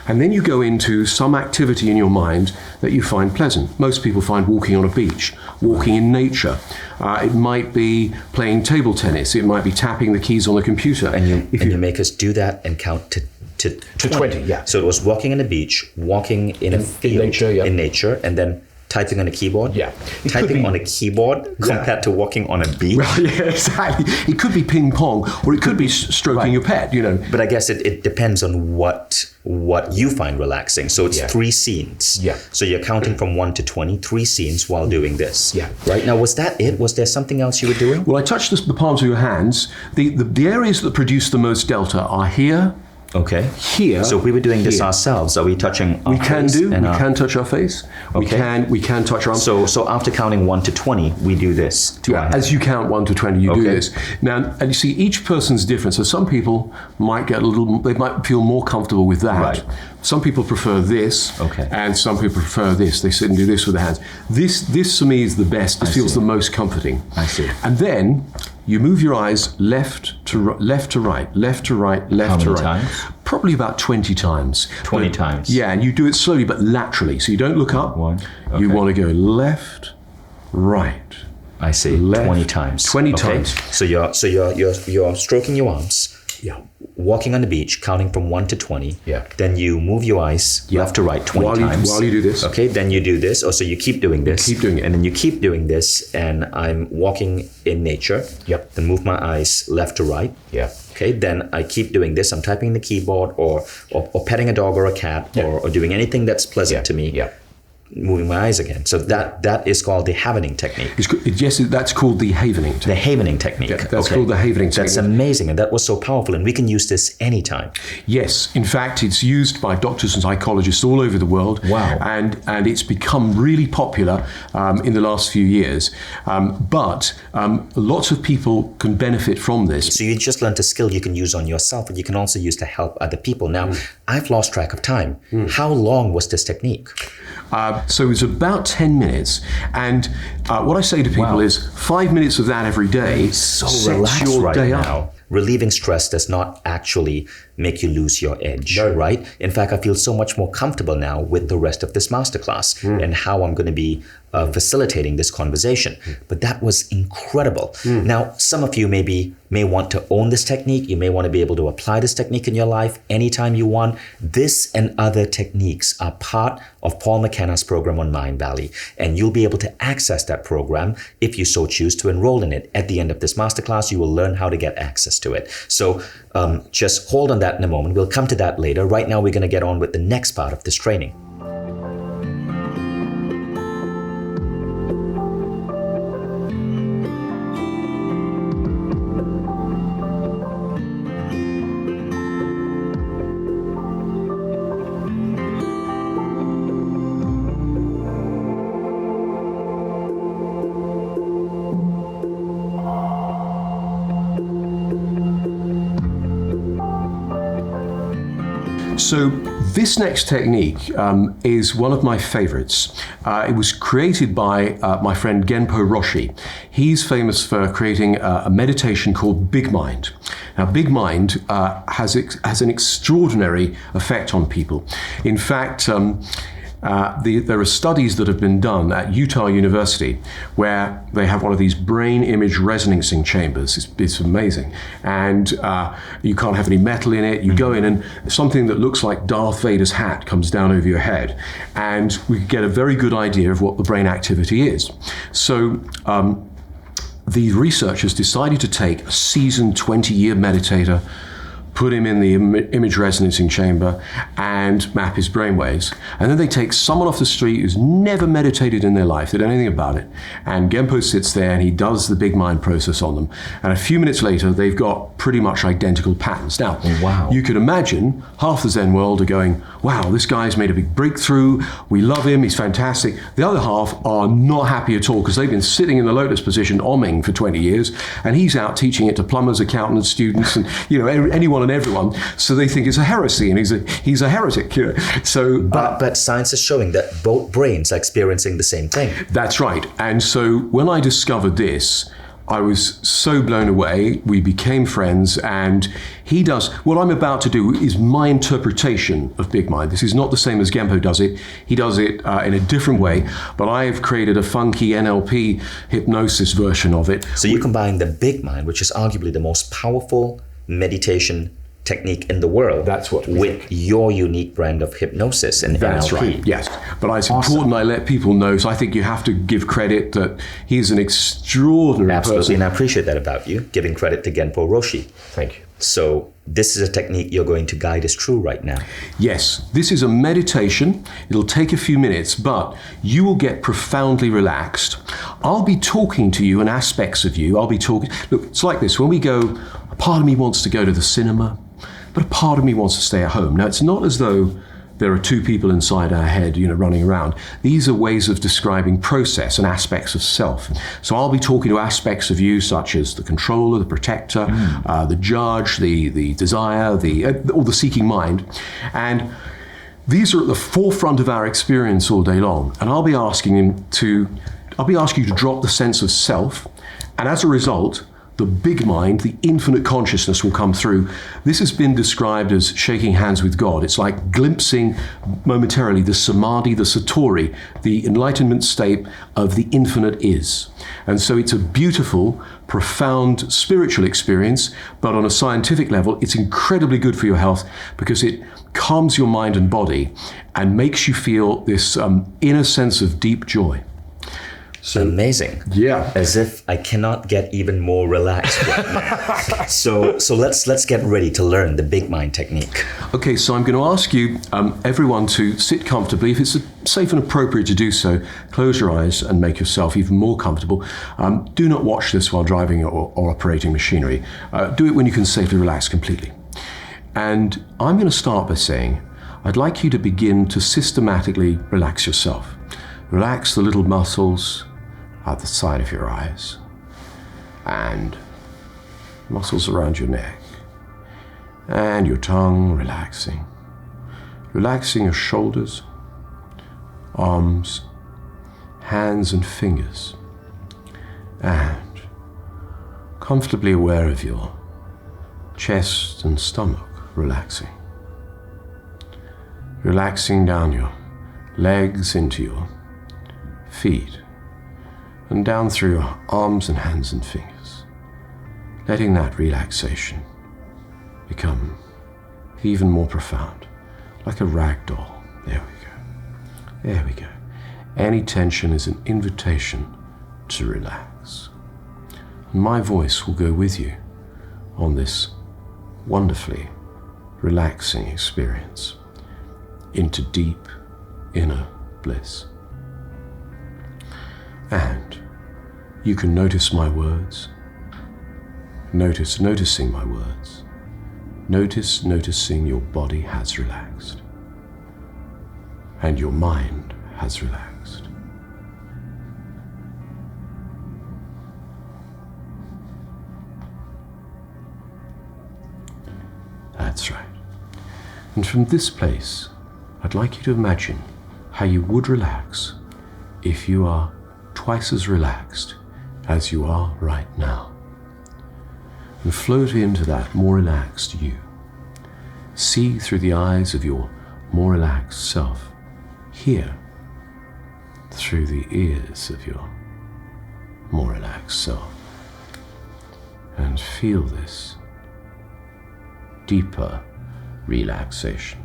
And then you go into some activity in your mind that you find pleasant. Most people find walking on a beach, walking in nature. It might be playing table tennis. It might be tapping the keys on the computer. And you make us do that and count to 20. Yeah. So it was walking on a beach, walking in a field, in nature, and then typing on a keyboard. Yeah. Typing on a keyboard compared to walking on a beach. Well, yeah, exactly. It could be ping pong, or it could be stroking your pet, But I guess it depends on what you find relaxing. So it's 3 scenes. Yeah. So you're counting from 1 to 20, 3 scenes while doing this. Yeah. Right. Now, was that it? Was there something else you were doing? Well, I touched the palms of your hands. The areas that produce the most delta are here, Okay. here. So if we were doing this here. ourselves, are we touching our We can face do. and We our- can touch our face. Okay. We can touch our arms. So after counting 1 to 20, we do this to our As you count 1 to 20, you do Okay. this. Now, and you see, each person's different. So some people might they might feel more comfortable with that. Right. Some people prefer this, Okay. and some people prefer this. They sit and do this with their hands. This for me is the best. It feels the most comforting. I see. And then you move your eyes left to right, left to right, left to right, left How to many right. times? Probably about 20 times. 20 But- times. Yeah, and you do it slowly but laterally. So you don't look up. One. You Okay. want to go left, right. I see. Left. 20 times. 20 Okay. times. So you're stroking your arms. Yeah. walking on the beach, counting from 1 to 20. Yeah. Then you move your eyes left to right 20 times. While you do this. Okay, then you do this. So you keep doing this. Keep doing it. And then you keep doing this, and I'm walking in nature. Yep. Then move my eyes left to right. Yeah. Okay, then I keep doing this. I'm typing in the keyboard or petting a dog or a cat or doing anything that's pleasant to me. Yeah. Moving my eyes again. So that is called the havening technique. Yes, that's called the havening technique. The havening technique. Yeah, that's called the havening technique. That's amazing, and that was so powerful, and we can use this anytime. Yes, in fact, it's used by doctors and psychologists all over the world. Wow. And it's become really popular in the last few years. But lots of people can benefit from this. So you just learned a skill you can use on yourself, and you can also use to help other people. Now, I've lost track of time. How long was this technique? So it's about 10 minutes. And what I say to people is 5 minutes of that every day So sets relaxed your right day now. up. Relieving stress does not actually make you lose your edge, right? In fact, I feel so much more comfortable now with the rest of this masterclass and how I'm going to be facilitating this conversation. But that was incredible. Now, some of you may want to own this technique. You may want to be able to apply this technique in your life anytime you want. This and other techniques are part of Paul McKenna's program on Mindvalley, and you'll be able to access that program if you so choose to enroll in it. At the end of this masterclass, you will learn how to get access to it. So just hold on that in a moment. We'll come to that later. Right now, we're going to get on with the next part of this training. So this next technique is one of my favorites. It was created by my friend Genpo Roshi. He's famous for creating a meditation called Big Mind. Now, Big Mind has an extraordinary effect on people. In fact, there are studies that have been done at Utah University where they have one of these brain image resonancing chambers. It's amazing. And you can't have any metal in it. You go in and something that looks like Darth Vader's hat comes down over your head. And we get a very good idea of what the brain activity is. So the researchers decided to take a seasoned 20-year meditator, put him in the image resonancing chamber and map his brainwaves. And then they take someone off the street who's never meditated in their life, they don't know anything about it, and Genpo sits there and he does the Big Mind process on them. And a few minutes later, they've got pretty much identical patterns. Now, you could imagine half the Zen world are going, wow, this guy's made a big breakthrough, we love him, he's fantastic. The other half are not happy at all because they've been sitting in the lotus position omming for 20 years, and he's out teaching it to plumbers, accountants, students, and anyone and everyone. So they think it's a heresy, and he's a heretic. So, but science is showing that both brains are experiencing the same thing. That's right. And so when I discovered this, I was so blown away. We became friends, and he does what I'm about to do is my interpretation of Big Mind. This is not the same as Genpo does it. He does it in a different way, but I've created a funky NLP hypnosis version of it. So you combine the Big Mind, which is arguably the most powerful meditation technique in the world, that's what with your unique brand of hypnosis and That's NLP. Right. Yes, but it's important I let people know. So I think you have to give credit that he's an extraordinary Absolutely, person. and I appreciate that about you, giving credit to Genpo Roshi. Thank you. So this is a technique you're going to guide us through right now. Yes, this is a meditation. It'll take a few minutes, but you will get profoundly relaxed. I'll be talking to you and aspects of you. Look, it's like this. When we go, a part of me wants to go to the cinema, but a part of me wants to stay at home. Now, it's not as though there are two people inside our head, running around. These are ways of describing process and aspects of self. So I'll be talking to aspects of you, such as the controller, the protector, the judge, the desire, or the seeking mind. And these are at the forefront of our experience all day long. And I'll be asking you to drop the sense of self. And as a result, the big mind, the infinite consciousness will come through. This has been described as shaking hands with God. It's like glimpsing momentarily the samadhi, the satori, the enlightenment state of the infinite is. And so it's a beautiful, profound spiritual experience, but on a scientific level, it's incredibly good for your health because it calms your mind and body and makes you feel this inner sense of deep joy. So amazing. Yeah. As if I cannot get even more relaxed right now. So let's get ready to learn the big mind technique. Okay, so I'm going to ask you, everyone, to sit comfortably. If it's safe and appropriate to do so, close your eyes and make yourself even more comfortable. Do not watch this while driving or operating machinery. Do it when you can safely relax completely. And I'm going to start by saying, I'd like you to begin to systematically relax yourself. Relax the little muscles at the side of your eyes and muscles around your neck and your tongue relaxing. Relaxing your shoulders, arms, hands and fingers, and comfortably aware of your chest and stomach relaxing. Relaxing down your legs into your feet and down through your arms and hands and fingers, letting that relaxation become even more profound, like a rag doll. There we go. There we go. Any tension is an invitation to relax. And my voice will go with you on this wonderfully relaxing experience into deep inner bliss. And you can notice my words. Noticing my words. Noticing your body has relaxed. And your mind has relaxed. That's right. And from this place, I'd like you to imagine how you would relax if you are twice as relaxed as you are right now. And float into that more relaxed you. See through the eyes of your more relaxed self. Hear through the ears of your more relaxed self. And feel this deeper relaxation.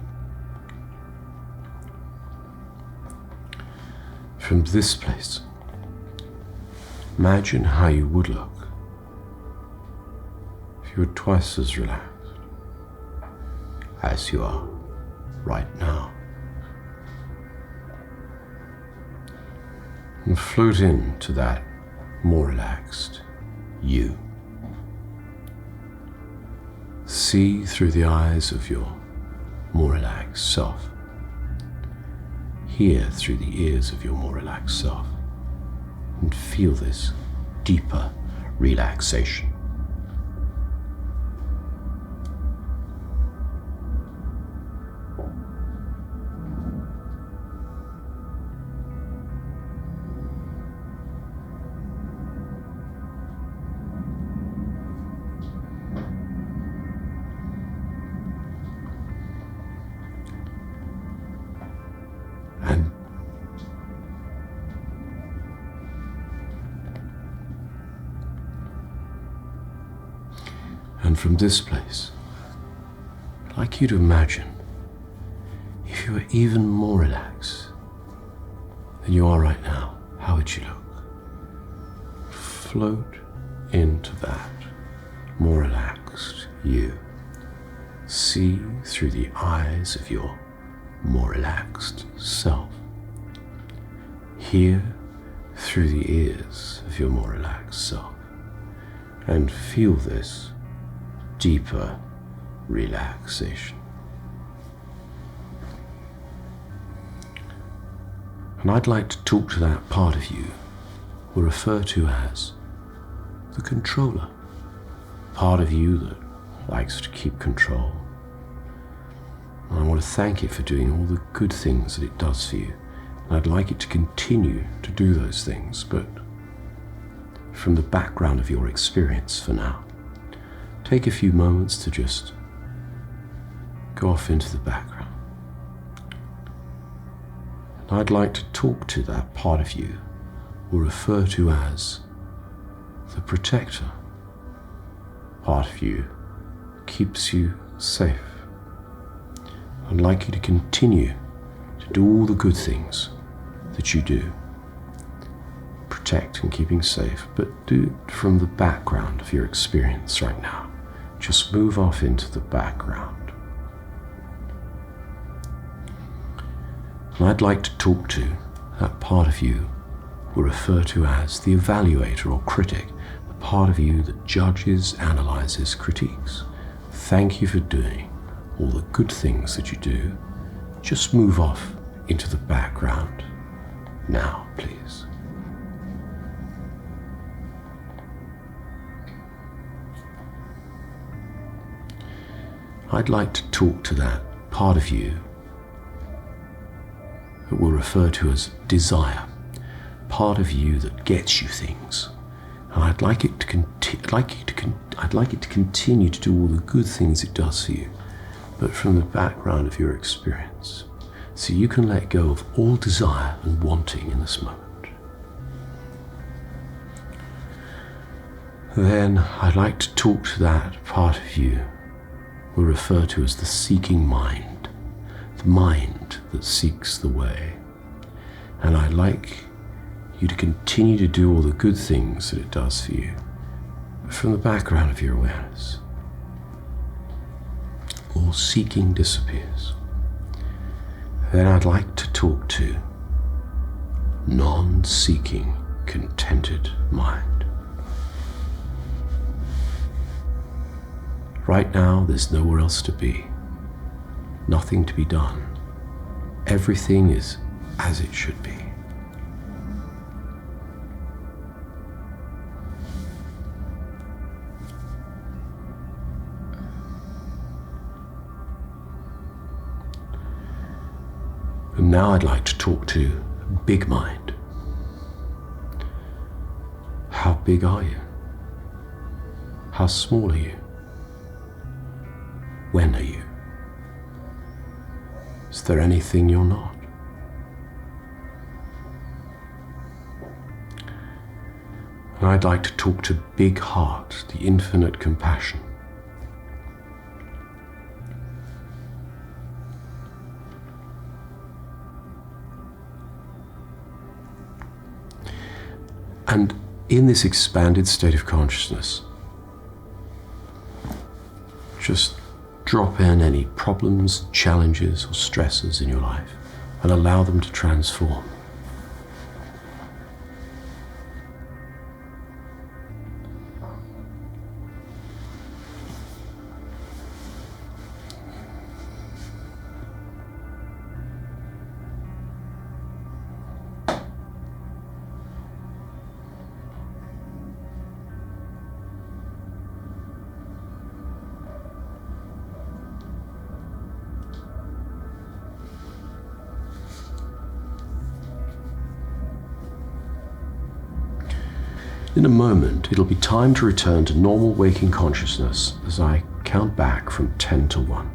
From this place, imagine how you would look if you were twice as relaxed as you are right now. And float into that more relaxed you. See through the eyes of your more relaxed self. Hear through the ears of your more relaxed self. And feel this deeper relaxation. And from this place, I'd like you to imagine if you were even more relaxed than you are right now, how would you look? Float into that more relaxed you. See through the eyes of your more relaxed self. Hear through the ears of your more relaxed self. And feel this deeper relaxation. And I'd like to talk to that part of you we'll refer to as the controller, part of you that likes to keep control. And I want to thank it for doing all the good things that it does for you. And I'd like it to continue to do those things, but from the background of your experience for now. Take a few moments to just go off into the background. And I'd like to talk to that part of you we'll refer to as the protector. Part of you keeps you safe. I'd like you to continue to do all the good things that you do. Protect and keeping safe, but do it from the background of your experience right now. Just move off into the background. And I'd like to talk to that part of you we'll refer to as the evaluator or critic, the part of you that judges, analyzes, critiques. Thank you for doing all the good things that you do. Just move off into the background now, please. I'd like to talk to that part of you that we'll refer to as desire, part of you that gets you things. And I'd like it to continue to do all the good things it does for you, but from the background of your experience, so you can let go of all desire and wanting in this moment. Then I'd like to talk to that part of you we'll refer to as the seeking mind, the mind that seeks the way. And I'd like you to continue to do all the good things that it does for you, but from the background of your awareness. All seeking disappears. Then I'd like to talk to non-seeking, contented mind. Right now, there's nowhere else to be, nothing to be done. Everything is as it should be. And now I'd like to talk to big mind. How big are you? How small are you? When are you? Is there anything you're not? And I'd like to talk to big heart, the infinite compassion. And in this expanded state of consciousness, just drop in any problems, challenges, or stresses in your life and allow them to transform. In a moment, it'll be time to return to normal waking consciousness as I count back from 10 to 1.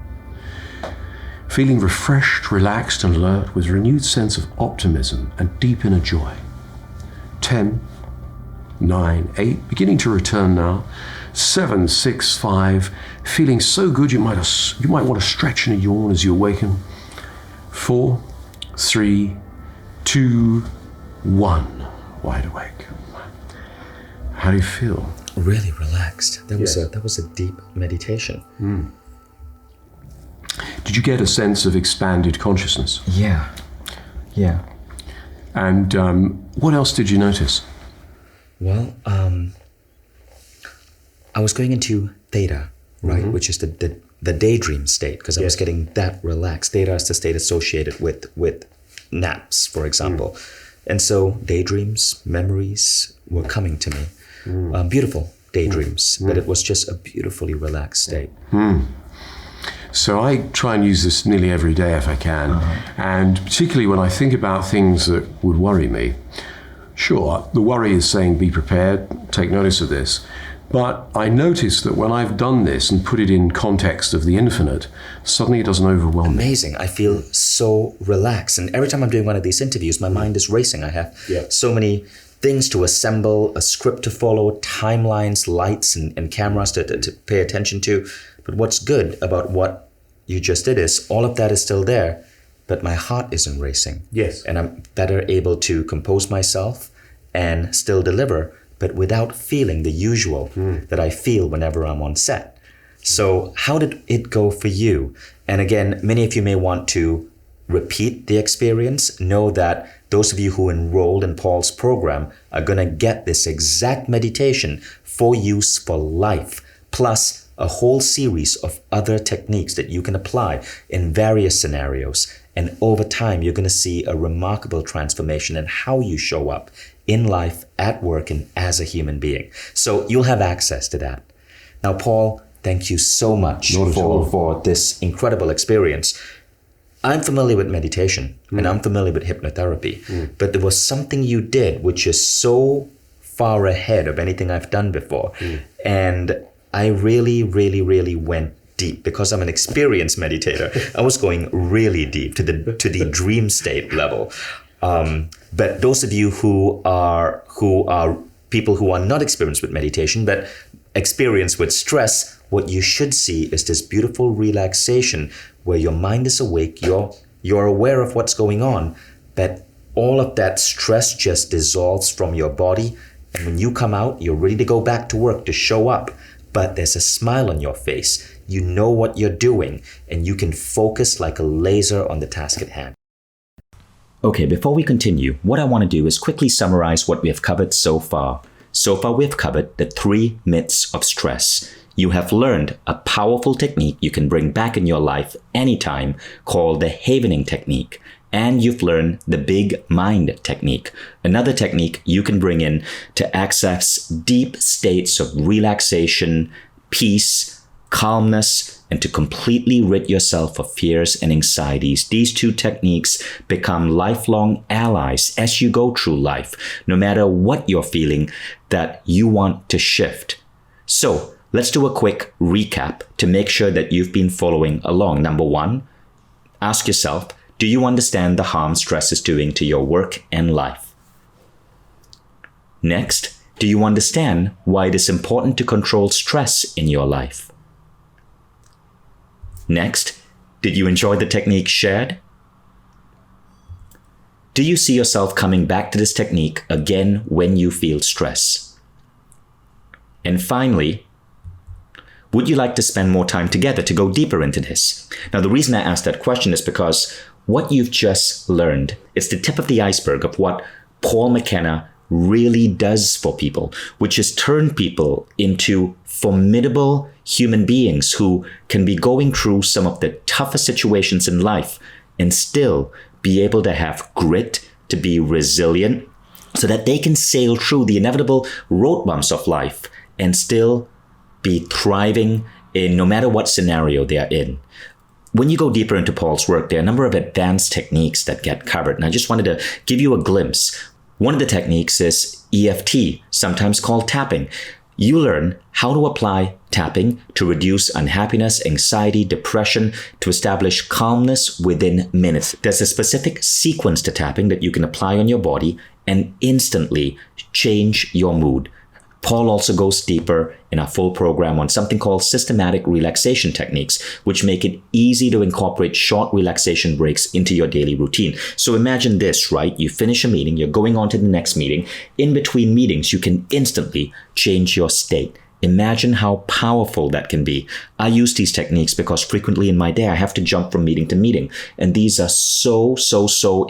Feeling refreshed, relaxed, and alert with a renewed sense of optimism and deep inner joy. 10, 9, 8, beginning to return now. 7, 6, 5, feeling so good you might want to stretch and yawn as you awaken. 4, 3, 2, 1, wide awake. How do you feel? Really relaxed. That was a deep meditation. Did you get a sense of expanded consciousness? Yeah. And what else did you notice? Well, I was going into theta, right, which is the daydream state, because I was getting that relaxed. Theta is the state associated with naps, for example. And so daydreams, memories were coming to me. Beautiful daydreams, but it was just a beautifully relaxed state. So I try and use this nearly every day if I can, and particularly when I think about things that would worry me, Sure, the worry is saying be prepared, take notice of this. But I notice that when I've done this and put it in context of the infinite, suddenly it doesn't overwhelm me. Amazing. I feel so relaxed. And every time I'm doing one of these interviews, my mind is racing. I have so many things to assemble, a script to follow, timelines, lights, and cameras to pay attention to. But what's good about what you just did is all of that is still there, but my heart isn't racing. Yes. And I'm better able to compose myself and still deliver, but without feeling the usual that I feel whenever I'm on set. So how did it go for you? And again, many of you may want to repeat the experience. Know that those of you who enrolled in Paul's program are going to get this exact meditation for use for life, plus a whole series of other techniques that you can apply in various scenarios. And over time, you're going to see a remarkable transformation in how you show up in life, at work, and as a human being. So you'll have access to that. Now, Paul, thank you so much for this incredible experience. I'm familiar with meditation and I'm familiar with hypnotherapy, but there was something you did which is so far ahead of anything I've done before. And I really, really, really went deep because I'm an experienced meditator. I was going really deep to the dream state level. But those of you who are people who are not experienced with meditation, but experienced with stress, what you should see is this beautiful relaxation where your mind is awake, you're aware of what's going on, but all of that stress just dissolves from your body. And when you come out, you're ready to go back to work, to show up, but there's a smile on your face. You know what you're doing, and you can focus like a laser on the task at hand. Okay, before we continue, what I want to do is quickly summarize what we have covered so far. So far, we've covered the 3 myths of stress. You have learned a powerful technique you can bring back in your life anytime called the havening technique. And you've learned the big mind technique, another technique you can bring in to access deep states of relaxation, peace, calmness, and to completely rid yourself of fears and anxieties. These 2 techniques become lifelong allies as you go through life, no matter what you're feeling that you want to shift. So let's do a quick recap to make sure that you've been following along. Number 1, ask yourself, do you understand the harm stress is doing to your work and life? Next, do you understand why it is important to control stress in your life? Next, did you enjoy the technique shared? Do you see yourself coming back to this technique again when you feel stress? And finally, would you like to spend more time together to go deeper into this? Now, the reason I asked that question is because what you've just learned is the tip of the iceberg of what Paul McKenna really does for people, which is turn people into formidable human beings who can be going through some of the toughest situations in life and still be able to have grit, to be resilient, so that they can sail through the inevitable road bumps of life and still be thriving in no matter what scenario they are in. When you go deeper into Paul's work, there are a number of advanced techniques that get covered, and I just wanted to give you a glimpse. One of the techniques is EFT, sometimes called tapping. You learn how to apply tapping to reduce unhappiness, anxiety, depression, to establish calmness within minutes. There's a specific sequence to tapping that you can apply on your body and instantly change your mood. Paul also goes deeper in our full program on something called systematic relaxation techniques, which make it easy to incorporate short relaxation breaks into your daily routine. So imagine this, right? You finish a meeting, you're going on to the next meeting. In between meetings, you can instantly change your state. Imagine how powerful that can be. I use these techniques because frequently in my day, I have to jump from meeting to meeting. And these are so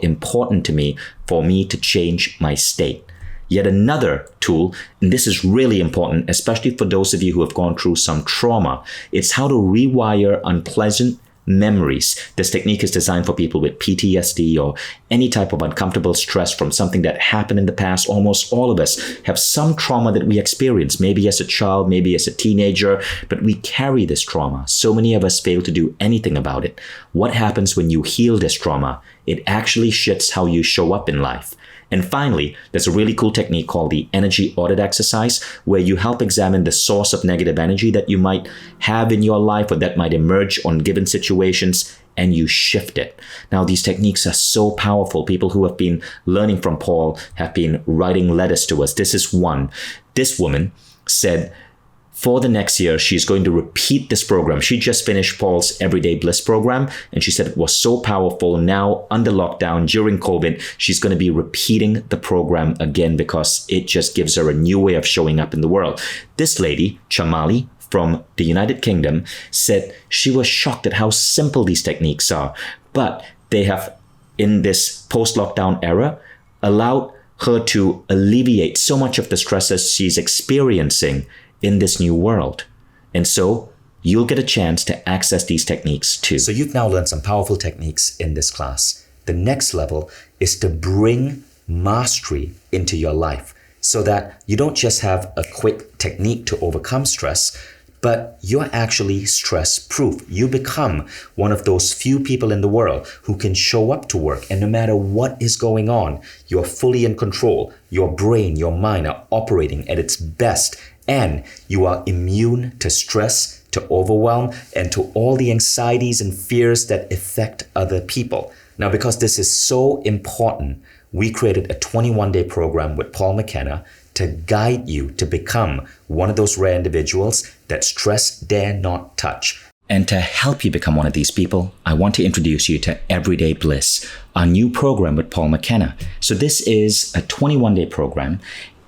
important to me for me to change my state. Yet another tool, and this is really important, especially for those of you who have gone through some trauma, it's how to rewire unpleasant memories. This technique is designed for people with PTSD or any type of uncomfortable stress from something that happened in the past. Almost all of us have some trauma that we experienced, maybe as a child, maybe as a teenager, but we carry this trauma. So many of us fail to do anything about it. What happens when you heal this trauma? It actually shifts how you show up in life. And finally, there's a really cool technique called the energy audit exercise, where you help examine the source of negative energy that you might have in your life or that might emerge on given situations, and you shift it. Now, these techniques are so powerful. People who have been learning from Paul have been writing letters to us. This is one. This woman said, for the next year, she's going to repeat this program. She just finished Paul's Everyday Bliss program, and she said it was so powerful. Now, under lockdown, during COVID, she's going to be repeating the program again because it just gives her a new way of showing up in the world. This lady, Chamali, from the United Kingdom, said she was shocked at how simple these techniques are, but they have, in this post-lockdown era, allowed her to alleviate so much of the stresses she's experiencing in this new world. And so you'll get a chance to access these techniques too. So you've now learned some powerful techniques in this class. The next level is to bring mastery into your life so that you don't just have a quick technique to overcome stress, but you're actually stress-proof. You become one of those few people in the world who can show up to work, and no matter what is going on, you're fully in control. Your brain, your mind are operating at its best, and you are immune to stress, to overwhelm, and to all the anxieties and fears that affect other people. Now, because this is so important, we created a 21-day program with Paul McKenna to guide you to become one of those rare individuals that stress dare not touch. And to help you become one of these people, I want to introduce you to Everyday Bliss, our new program with Paul McKenna. So this is a 21-day program.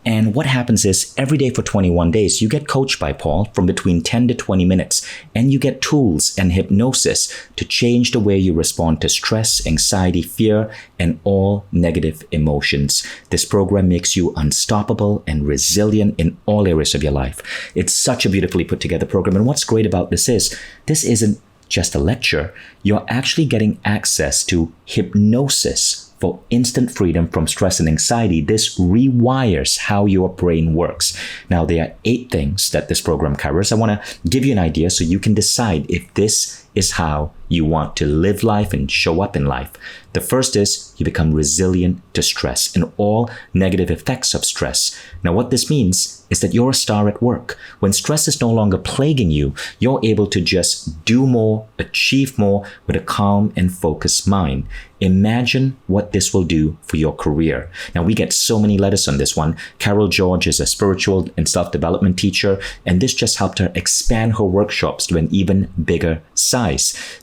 And what happens is every day for 21 days, you get coached by Paul from between 10 to 20 minutes, and you get tools and hypnosis to change the way you respond to stress, anxiety, fear, and all negative emotions. This program makes you unstoppable and resilient in all areas of your life. It's such a beautifully put together program. And what's great about this isn't just a lecture. You're actually getting access to hypnosis for instant freedom from stress and anxiety. This rewires how your brain works. Now, there are 8 things that this program covers. I want to give you an idea so you can decide if this is how you want to live life and show up in life. The first is you become resilient to stress and all negative effects of stress. Now, what this means is that you're a star at work. When stress is no longer plaguing you, you're able to just do more, achieve more with a calm and focused mind. Imagine what this will do for your career. Now, we get so many letters on this one. Carol George is a spiritual and self-development teacher, and this just helped her expand her workshops to an even bigger size.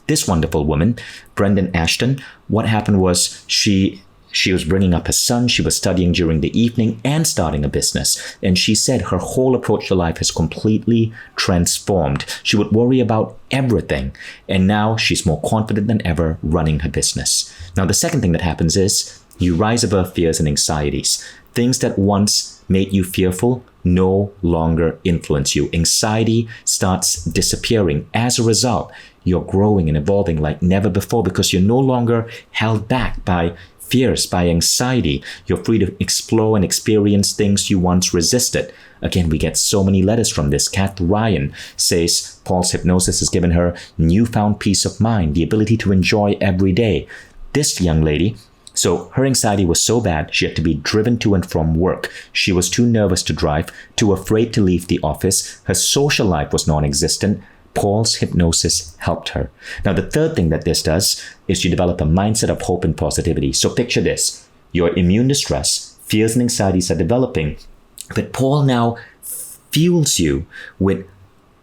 This wonderful woman, Brendan Ashton, what happened was she was bringing up her son, she was studying during the evening and starting a business. And she said her whole approach to life has completely transformed. She would worry about everything. And now she's more confident than ever running her business. Now, the second thing that happens is you rise above fears and anxieties. Things that once made you fearful no longer influence you. Anxiety starts disappearing. As a result, you're growing and evolving like never before because you're no longer held back by fears, by anxiety. You're free to explore and experience things you once resisted. Again, we get so many letters from this. Kath Ryan says Paul's hypnosis has given her newfound peace of mind, the ability to enjoy every day. This young lady, so her anxiety was so bad, she had to be driven to and from work. She was too nervous to drive, too afraid to leave the office. Her social life was non-existent. Paul's hypnosis helped her. Now, the third thing that this does is you develop a mindset of hope and positivity. So picture this. You're immune to stress. Fears and anxieties are developing. But Paul now fuels you with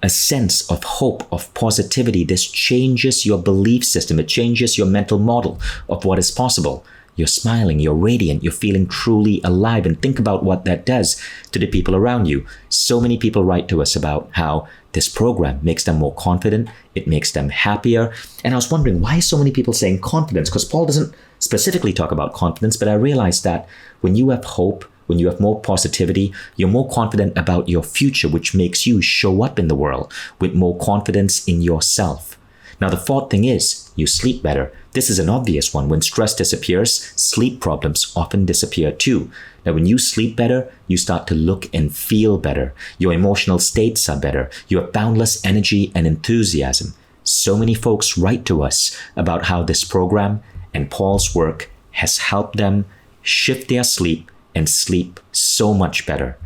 a sense of hope, of positivity. This changes your belief system. It changes your mental model of what is possible. You're smiling, you're radiant, you're feeling truly alive. And think about what that does to the people around you. So many people write to us about how this program makes them more confident, it makes them happier. And I was wondering, why so many people saying confidence? Because Paul doesn't specifically talk about confidence, but I realized that when you have hope, when you have more positivity, you're more confident about your future, which makes you show up in the world with more confidence in yourself. Now, the fourth thing is you sleep better. This is an obvious one. When stress disappears, sleep problems often disappear too. Now, when you sleep better, you start to look and feel better. Your emotional states are better. You have boundless energy and enthusiasm. So many folks write to us about how this program and Paul's work has helped them shift their sleep, and sleep so much better.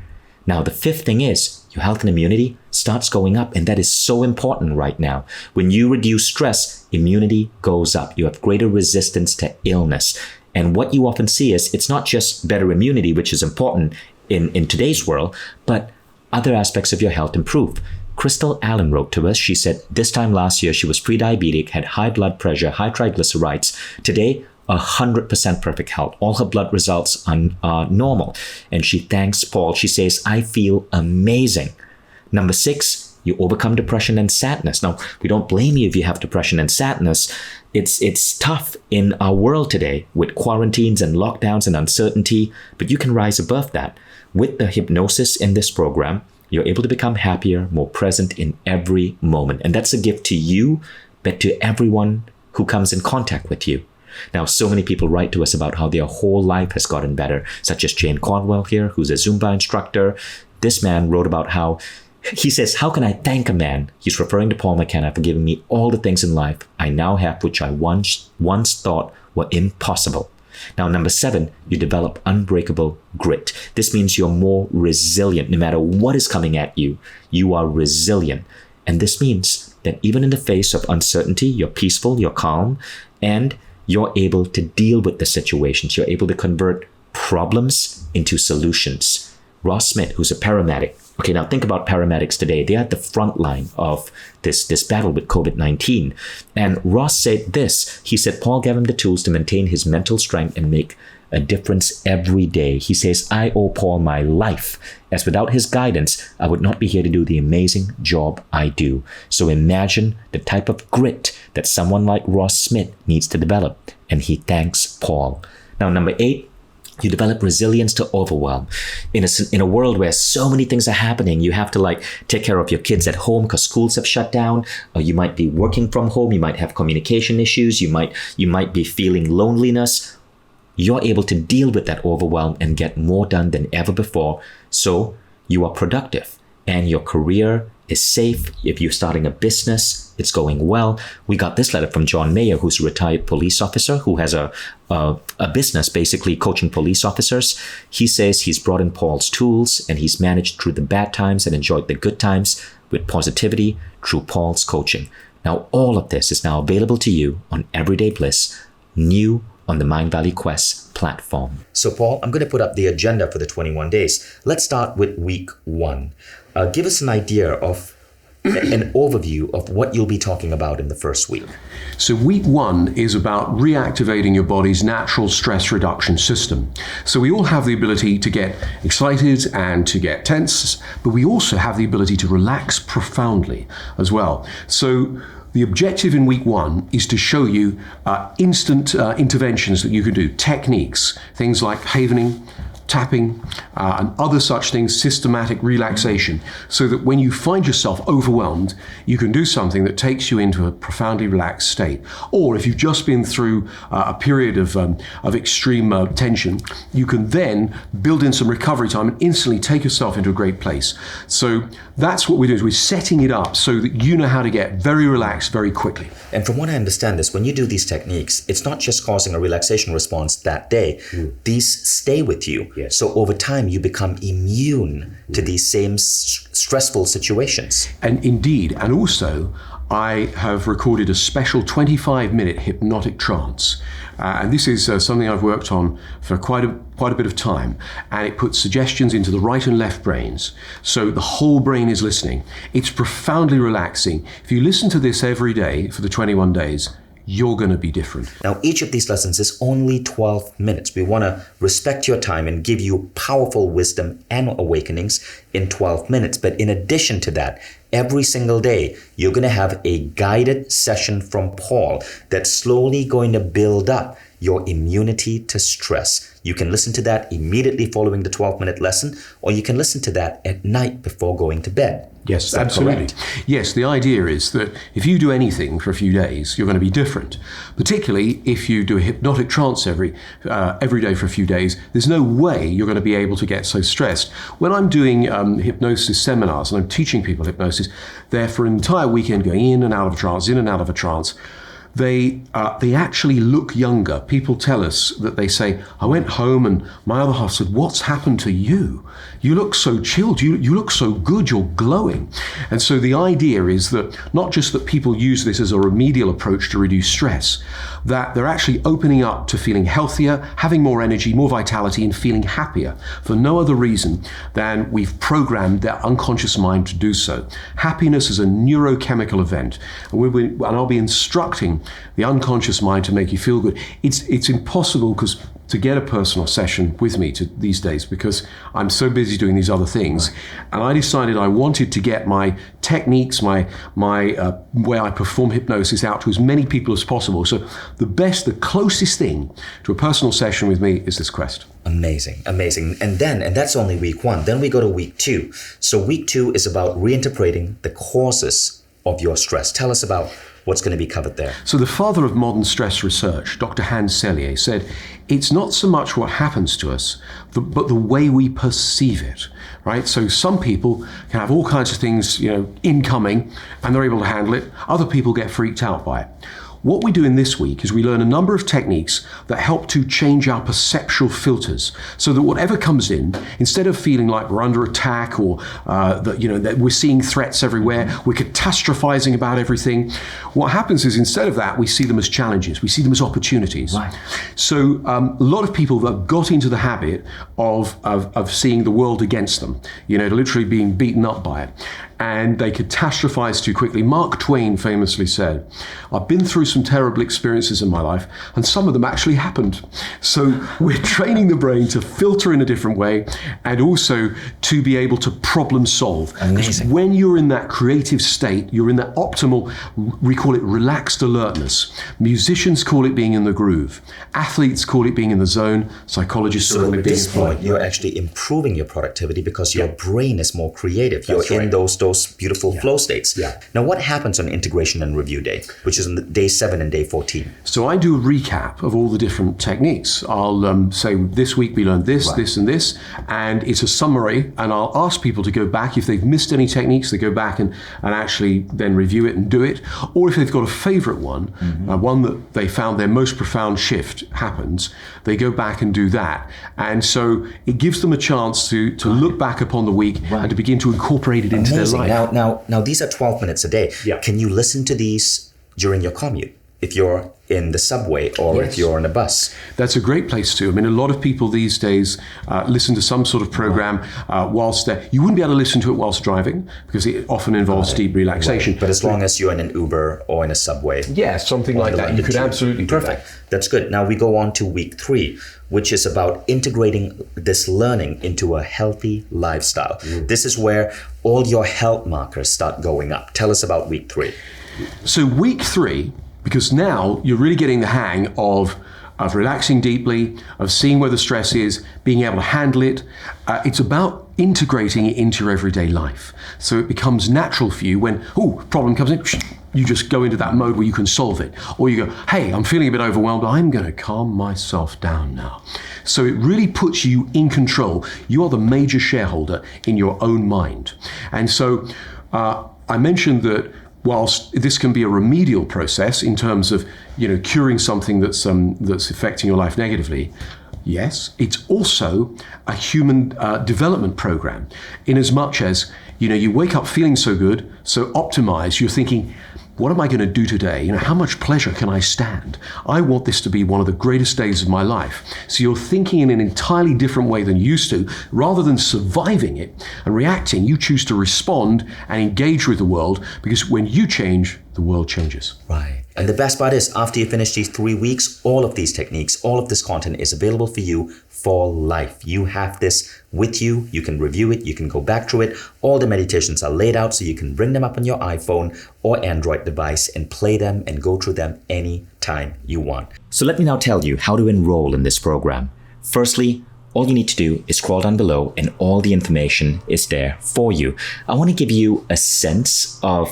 Now, the fifth thing is your health and immunity starts going up, and that is so important right now. When you reduce stress, immunity goes up. You have greater resistance to illness. And what you often see is it's not just better immunity, which is important in today's world, but other aspects of your health improve. Crystal Allen wrote to us. She said this time last year she was pre-diabetic, had high blood pressure, high triglycerides. Today, 100% perfect health. All her blood results are normal. And she thanks Paul. She says, I feel amazing. Number 6, you overcome depression and sadness. Now, we don't blame you if you have depression and sadness. It's tough in our world today with quarantines and lockdowns and uncertainty, but you can rise above that. With the hypnosis in this program, you're able to become happier, more present in every moment. And that's a gift to you, but to everyone who comes in contact with you. Now, so many people write to us about how their whole life has gotten better, such as Jane Caldwell here, who's a Zumba instructor. This man wrote about how, he says, how can I thank a man? He's referring to Paul McKenna for giving me all the things in life I now have, which I once thought were impossible. Now, number 7, you develop unbreakable grit. This means you're more resilient. No matter what is coming at you, you are resilient. And this means that even in the face of uncertainty, you're peaceful, you're calm, and you're able to deal with the situations. You're able to convert problems into solutions. Ross Smith, who's a paramedic. Okay, now think about paramedics today. They're at the front line of this battle with COVID-19. And Ross said this. He said Paul gave him the tools to maintain his mental strength and make a difference every day. He says, I owe Paul my life, as without his guidance, I would not be here to do the amazing job I do. So imagine the type of grit that someone like Ross Smith needs to develop. And he thanks Paul. Now, number 8, you develop resilience to overwhelm. In a world where so many things are happening, you have to take care of your kids at home because schools have shut down, or you might be working from home, you might have communication issues, you might be feeling loneliness. You're able to deal with that overwhelm and get more done than ever before. So you are productive and your career is safe. If you're starting a business, it's going well. We got this letter from John Mayer, who's a retired police officer who has a business basically coaching police officers. He says he's brought in Paul's tools and he's managed through the bad times and enjoyed the good times with positivity through Paul's coaching. Now, all of this is now available to you on Everyday Bliss, new on the Mindvalley Quest platform. So, Paul, I'm going to put up the agenda for the 21 days. Let's start with week 1. Give us an idea of an overview of what you'll be talking about in the first week. So week 1 is about reactivating your body's natural stress reduction system. So we all have the ability to get excited and to get tense, but we also have the ability to relax profoundly as well. So the objective in week 1 is to show you instant interventions that you can do, techniques, things like havening, tapping, and other such things, systematic relaxation, so that when you find yourself overwhelmed, you can do something that takes you into a profoundly relaxed state. Or if you've just been through a period of extreme tension, you can then build in some recovery time and instantly take yourself into a great place. So that's what we're doing, is we're setting it up so that you know how to get very relaxed very quickly. And from what I understand is when you do these techniques, it's not just causing a relaxation response that day. These stay with you. Yes. So over time, you become immune to these same stressful situations. And indeed, and also, I have recorded a special 25-minute hypnotic trance. And this is something I've worked on for quite a bit of time. And it puts suggestions into the right and left brains. So the whole brain is listening. It's profoundly relaxing. If you listen to this every day for the 21 days, you're going to be different. Now, each of these lessons is only 12 minutes. We want to respect your time and give you powerful wisdom and awakenings in 12 minutes. But in addition to that, every single day, you're going to have a guided session from Paul that's slowly going to build up your immunity to stress. You can listen to that immediately following the 12-minute lesson, or you can listen to that at night before going to bed. Yes, absolutely. Correct? Yes, the idea is that if you do anything for a few days, you're going to be different. Particularly if you do a hypnotic trance every day for a few days, there's no way you're going to be able to get so stressed. When I'm doing hypnosis seminars and I'm teaching people hypnosis, they're for an entire weekend going in and out of a trance, in and out of a trance. they actually look younger. People tell us that they say, I went home and my other half said, what's happened to you? You look so chilled, you look so good, you're glowing. And so the idea is that not just that people use this as a remedial approach to reduce stress, that they're actually opening up to feeling healthier, having more energy, more vitality, and feeling happier for no other reason than we've programmed their unconscious mind to do so. Happiness is a neurochemical event, and I'll be instructing the unconscious mind to make you feel good. It's impossible to get a personal session with me these days because I'm so busy doing these other things. Right. And I decided I wanted to get my techniques, my way I perform hypnosis out to as many people as possible. So the closest thing to a personal session with me is this quest. Amazing. And that's only week 1. Then we go to week 2. So week 2 is about reinterpreting the causes of your stress. Tell us about what's going to be covered there. So the father of modern stress research, Dr. Hans Selye, said, it's not so much what happens to us, but the way we perceive it, right? So some people can have all kinds of things, incoming, and they're able to handle it. Other people get freaked out by it. What we do in this week is we learn a number of techniques that help to change our perceptual filters so that whatever comes in, instead of feeling like we're under attack or that we're seeing threats everywhere, we're catastrophizing about everything, what happens is instead of that, we see them as challenges, we see them as opportunities. Right. So a lot of people have got into the habit of seeing the world against them, literally being beaten up by it. And they catastrophize too quickly. Mark Twain famously said, I've been through some terrible experiences in my life, and some of them actually happened. So we're training the brain to filter in a different way and also to be able to problem solve. Amazing. When you're in that creative state, you're in that optimal, we call it relaxed alertness. Musicians call it being in the groove. Athletes call it being in the zone. Psychologists call it being in at this flow. point, you're actually improving your productivity because your brain is more creative. You're That's in right. those beautiful flow states. Yeah. Now, what happens on integration and review day, which is on day 7 and day 14? So I do a recap of all the different techniques. I'll say this week we learned this, this and this, and it's a summary, and I'll ask people to go back. If they've missed any techniques, they go back and actually then review it and do it. Or if they've got a favorite one, one that they found their most profound shift happens, they go back and do that. And so it gives them a chance to look back upon the week and to begin to incorporate it into their life. Now, these are 12 minutes a day. Yeah. Can you listen to these during your commute? If you're in the subway or if you're on a bus? That's a great place to. I mean, a lot of people these days listen to some sort of program whilst they're... You wouldn't be able to listen to it whilst driving because it often involves deep relaxation. Right. But as long as you're in an Uber or in a subway. Yeah, something like that. You could absolutely do Perfect. That's good. Now we go on to week 3, which is about integrating this learning into a healthy lifestyle. This is where all your health markers start going up. Tell us about week 3. So week 3, because now you're really getting the hang of relaxing deeply, of seeing where the stress is, being able to handle it. It's about integrating it into your everyday life. So it becomes natural for you when, problem comes in, you just go into that mode where you can solve it. Or you go, hey, I'm feeling a bit overwhelmed, I'm going to calm myself down now. So it really puts you in control. You are the major shareholder in your own mind. And so I mentioned that whilst this can be a remedial process in terms of, curing something that's affecting your life negatively, yes, it's also a human development program. In as much as, you wake up feeling so good, so optimized, you're thinking, what am I going to do today? How much pleasure can I stand? I want this to be one of the greatest days of my life. So you're thinking in an entirely different way than you used to. Rather than surviving it and reacting, you choose to respond and engage with the world, because when you change, the world changes. Right. And the best part is, after you finish these 3 weeks, all of these techniques, all of this content is available for you for life. You have this with you. You can review it. You can go back through it. All the meditations are laid out so you can bring them up on your iPhone or Android device and play them and go through them anytime you want. So let me now tell you how to enroll in this program. Firstly, all you need to do is scroll down below and all the information is there for you. I want to give you a sense of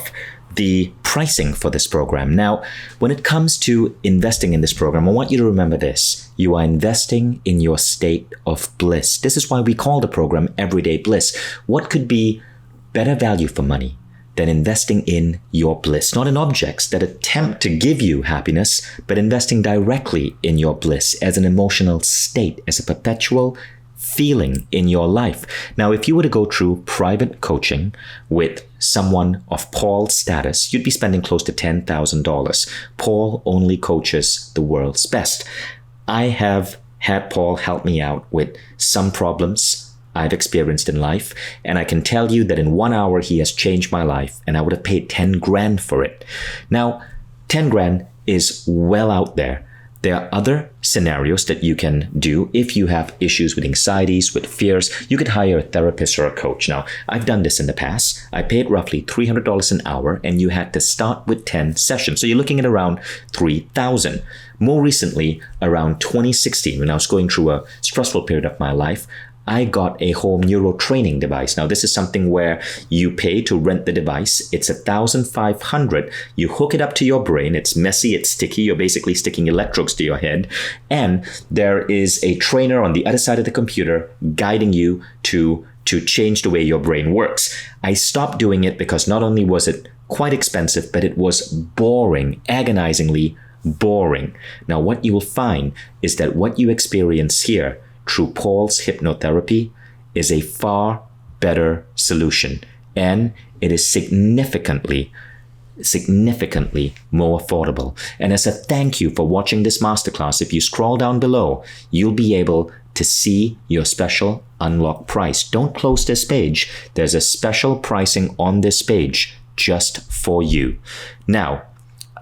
the pricing for this program. Now, when it comes to investing in this program, I want you to remember this. You are investing in your state of bliss. This is why we call the program Everyday Bliss. What could be better value for money than investing in your bliss, not in objects that attempt to give you happiness, but investing directly in your bliss as an emotional state, as a perpetual feeling in your life. Now, if you were to go through private coaching with someone of Paul's status, you'd be spending close to $10,000. Paul only coaches the world's best. I have had Paul help me out with some problems I've experienced in life, and I can tell you that in 1 hour he has changed my life, and I would have paid 10 grand for it. Now, 10 grand is well out there. There are other scenarios that you can do if you have issues with anxieties, with fears. You could hire a therapist or a coach. Now, I've done this in the past. I paid roughly $300 an hour, and you had to start with 10 sessions. So you're looking at around $3,000. More recently, around 2016, when I was going through a stressful period of my life, I got a home neuro training device. Now, this is something where you pay to rent the device. It's $1,500. You hook it up to your brain. It's messy. It's sticky. You're basically sticking electrodes to your head. And there is a trainer on the other side of the computer guiding you to change the way your brain works. I stopped doing it because not only was it quite expensive, but it was boring, agonizingly boring. Now, what you will find is that what you experience here through Paul's hypnotherapy is a far better solution, and it is significantly more affordable. And as a thank you for watching this masterclass, if you scroll down below, you'll be able to see your special unlock price. Don't close this page. There's a special pricing on this page just for you. Now,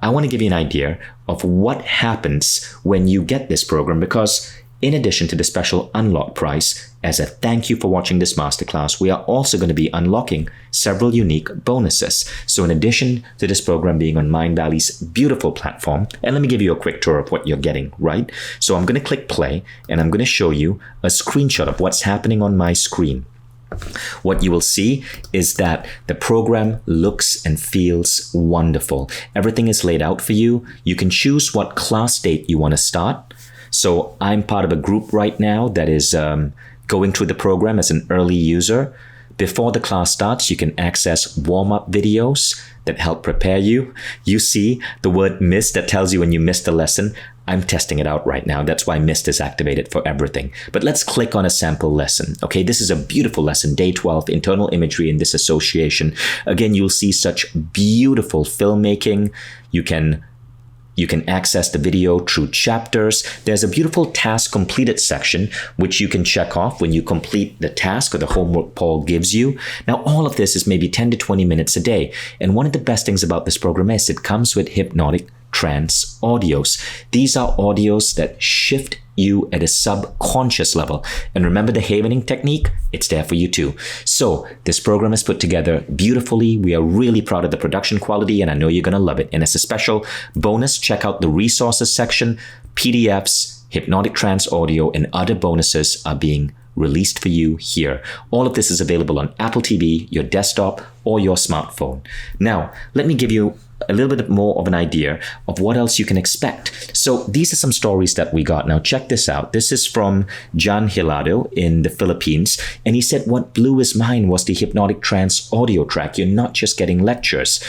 I want to give you an idea of what happens when you get this program, because in addition to the special unlock price, as a thank you for watching this masterclass, we are also going to be unlocking several unique bonuses. So in addition to this program being on Mindvalley's beautiful platform, and let me give you a quick tour of what you're getting, right? So I'm going to click play, and I'm going to show you a screenshot of what's happening on my screen. What you will see is that the program looks and feels wonderful. Everything is laid out for you. You can choose what class date you want to start. So I'm part of a group right now that is going through the program as an early user. Before the class starts, you can access warm-up videos that help prepare you. You see the word missed that tells you when you missed a lesson. I'm testing it out right now. That's why missed is activated for everything. But let's click on a sample lesson. Okay, this is a beautiful lesson, day 12, internal imagery and disassociation. Again, you'll see such beautiful filmmaking. You can access the video through chapters. There's a beautiful task completed section, which you can check off when you complete the task or the homework Paul gives you. Now, all of this is maybe 10 to 20 minutes a day. And one of the best things about this program is it comes with hypnotic trance audios. These are audios that shift you at a subconscious level. And remember the havening technique? It's there for you too. So this program is put together beautifully. We are really proud of the production quality, and I know you're going to love it. And as a special bonus, check out the resources section. PDFs, hypnotic trance audio, and other bonuses are being released for you here. All of this is available on Apple TV, your desktop, or your smartphone. Now, let me give you a little bit more of an idea of what else you can expect. So these are some stories that we got. Now check this out. This is from John Hilado in the Philippines. And he said what blew his mind was the hypnotic trance audio track. You're not just getting lectures.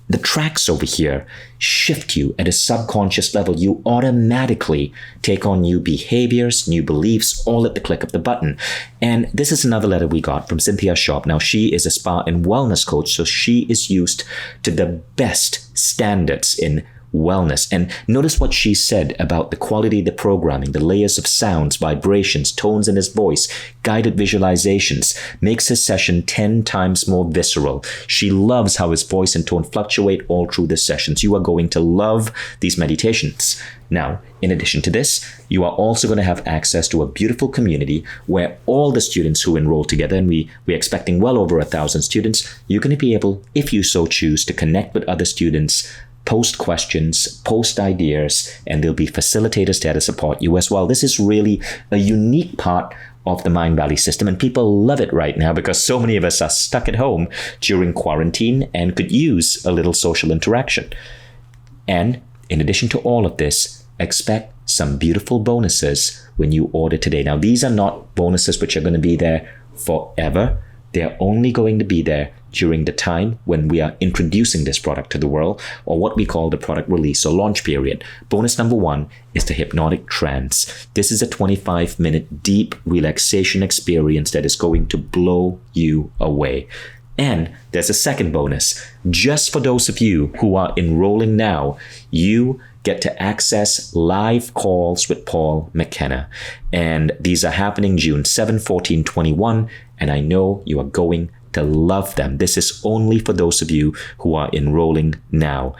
The tracks over here shift you at a subconscious level. You automatically take on new behaviors, new beliefs, all at the click of the button. And this is another letter we got from Cynthia Sharp. Now, she is a spa and wellness coach, so she is used to the best standards in wellness. And notice what she said about the quality of the programming, the layers of sounds, vibrations, tones in his voice, guided visualizations, makes his session 10 times more visceral. She loves how his voice and tone fluctuate all through the sessions. You are going to love these meditations. Now, in addition to this, you are also going to have access to a beautiful community where all the students who enroll together, and we're expecting well over 1,000 students, you're going to be able, if you so choose, to connect with other students, post questions, post ideas, and there'll be facilitators there to support you as well. This is really a unique part of the Mindvalley system, and people love it right now because so many of us are stuck at home during quarantine and could use a little social interaction. And in addition to all of this, expect some beautiful bonuses when you order today. Now, these are not bonuses which are going to be there forever. They're only going to be there during the time when we are introducing this product to the world, or what we call the product release or launch period. Bonus number 1 is the hypnotic trance. This is a 25-minute deep relaxation experience that is going to blow you away. And there's a second bonus. Just for those of you who are enrolling now, you get to access live calls with Paul McKenna. And these are happening June 7, 14, 21. And I know you are going to love them. This is only for those of you who are enrolling now.